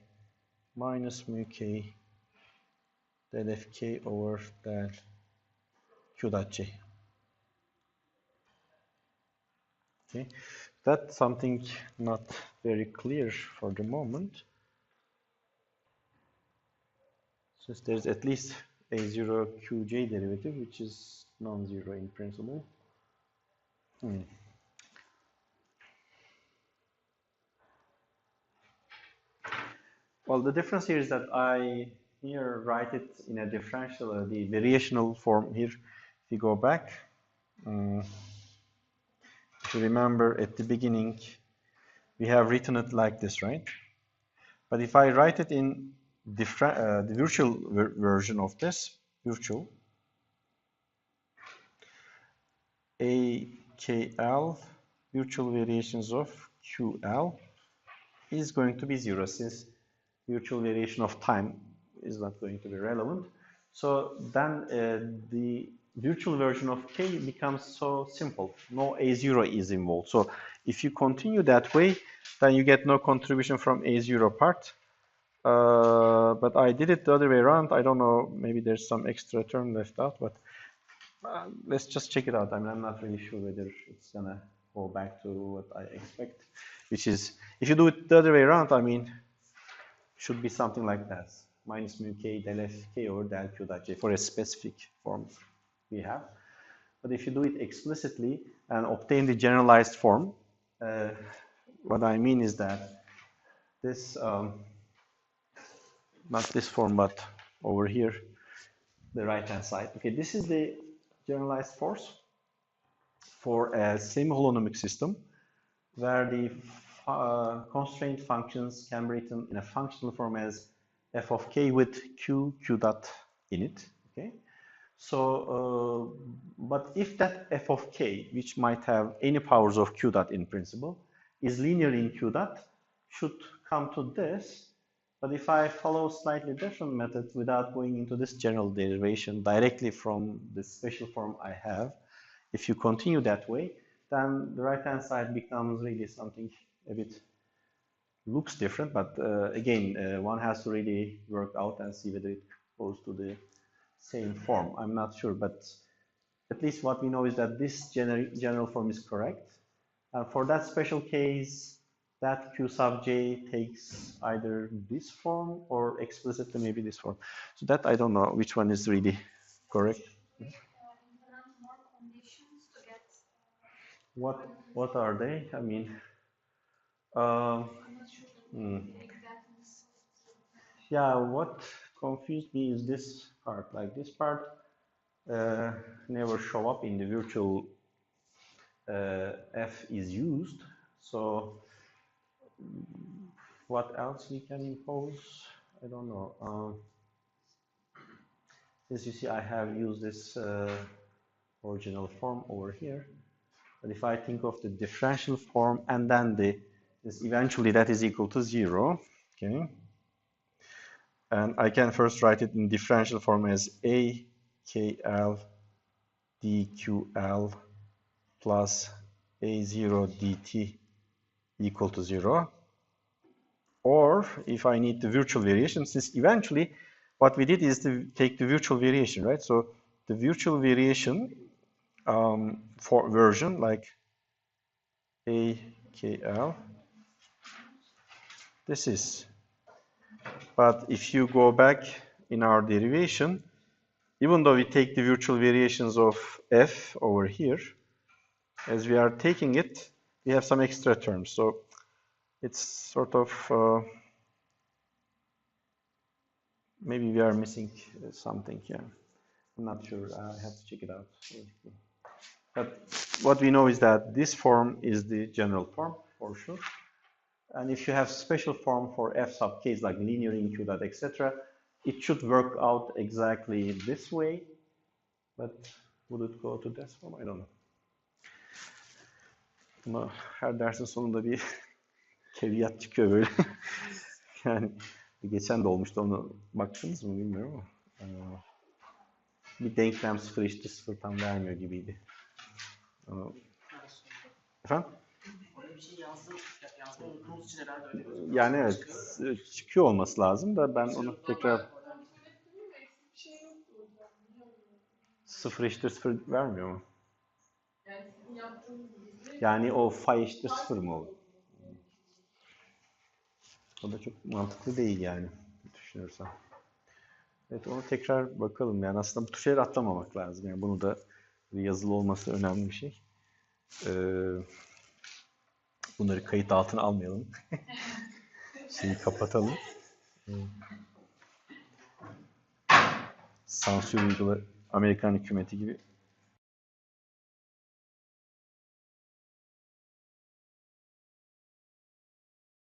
minus mu k del f k over del q dot j? Okay, that's something not very clear for the moment, since there's at least a0 qj derivative, which is non-zero in principle. Well, the difference here is that I here write it in a differential, the variational form here. If you go back, if you remember at the beginning, we have written it like this, right? But if I write it in the virtual version of this, virtual, AKL, virtual variations of QL, is going to be zero, since virtual variation of time is not going to be relevant. So then the virtual version of K becomes so simple. No A0 is involved. So if you continue that way, then you get no contribution from A0 part. But I did it the other way around. I don't know, maybe there's some extra term left out, but let's just check it out. I mean, I'm not really sure whether it's gonna go back to what I expect, which is, if you do it the other way around, I mean, should be something like that. Minus mu k del f k over del q dot j for a specific form we have. But if you do it explicitly and obtain the generalized form, what I mean is that this, not this form, but over here, the right-hand side. Okay, this is the generalized force for a semi-holonomic system where the constraint functions can be written in a functional form as f of k with q dot in it. Okay, so but if that f of k, which might have any powers of q dot in principle, is linear in q dot, should come to this. But if I follow slightly different method without going into this general derivation directly from the special form I have, if you continue that way, then the right-hand side becomes really something a bit, looks different, but again, one has to really work out and see whether it goes to the same form. I'm not sure, but at least what we know is that this general form is correct. For that special case, that q sub j takes either this form or explicitly maybe this form. So that I don't know which one is really correct. What are they? I mean, yeah, what confused me is this part. Like this part never show up in the virtual f is used. So what else we can impose? I don't know. As you see, I have used this original form over here. But if I think of the differential form and then this eventually that is equal to 0, okay? And I can first write it in differential form as a KL dQL plus A0 dt equal to 0. Or if I need the virtual variation, since eventually what we did is to take the virtual variation, right? So the virtual variation for version like AKL, this is. But if you go back in our derivation, even though we take the virtual variations of f over here, as we are taking it, we have some extra terms. So it's sort of, maybe we are missing something here. I'm not sure. I have to check it out. But what we know is that this form is the general form for sure. And if you have special form for f sub k, like linear inq, etc., it should work out exactly this way. But would it go to this form? I don't know. Ama her dersin sonunda bir keviyat çıkıyor böyle. Yani geçen de olmuştu, ona baktınız mı bilmiyorum ama bir denklem 0 eşittir 0 tam vermiyor gibiydi. Efendim? Öyle bir şey yazmayı unuttuğumuz için herhalde öyle bir Yani evet, çıkıyor olması lazım da ben onu tekrar 0 eşittir 0 vermiyor mu? Yani o phi eşittir 0 mı olur? O da çok mantıklı değil yani düşünürsem. Evet, onu tekrar bakalım. Yani aslında bu tür şeyleri atlamamak lazım. Yani bunu da yazılı olması önemli bir şey. Bunları kayıt altına almayalım. Şeyi kapatalım. Sansür uygula Amerikan hükümeti gibi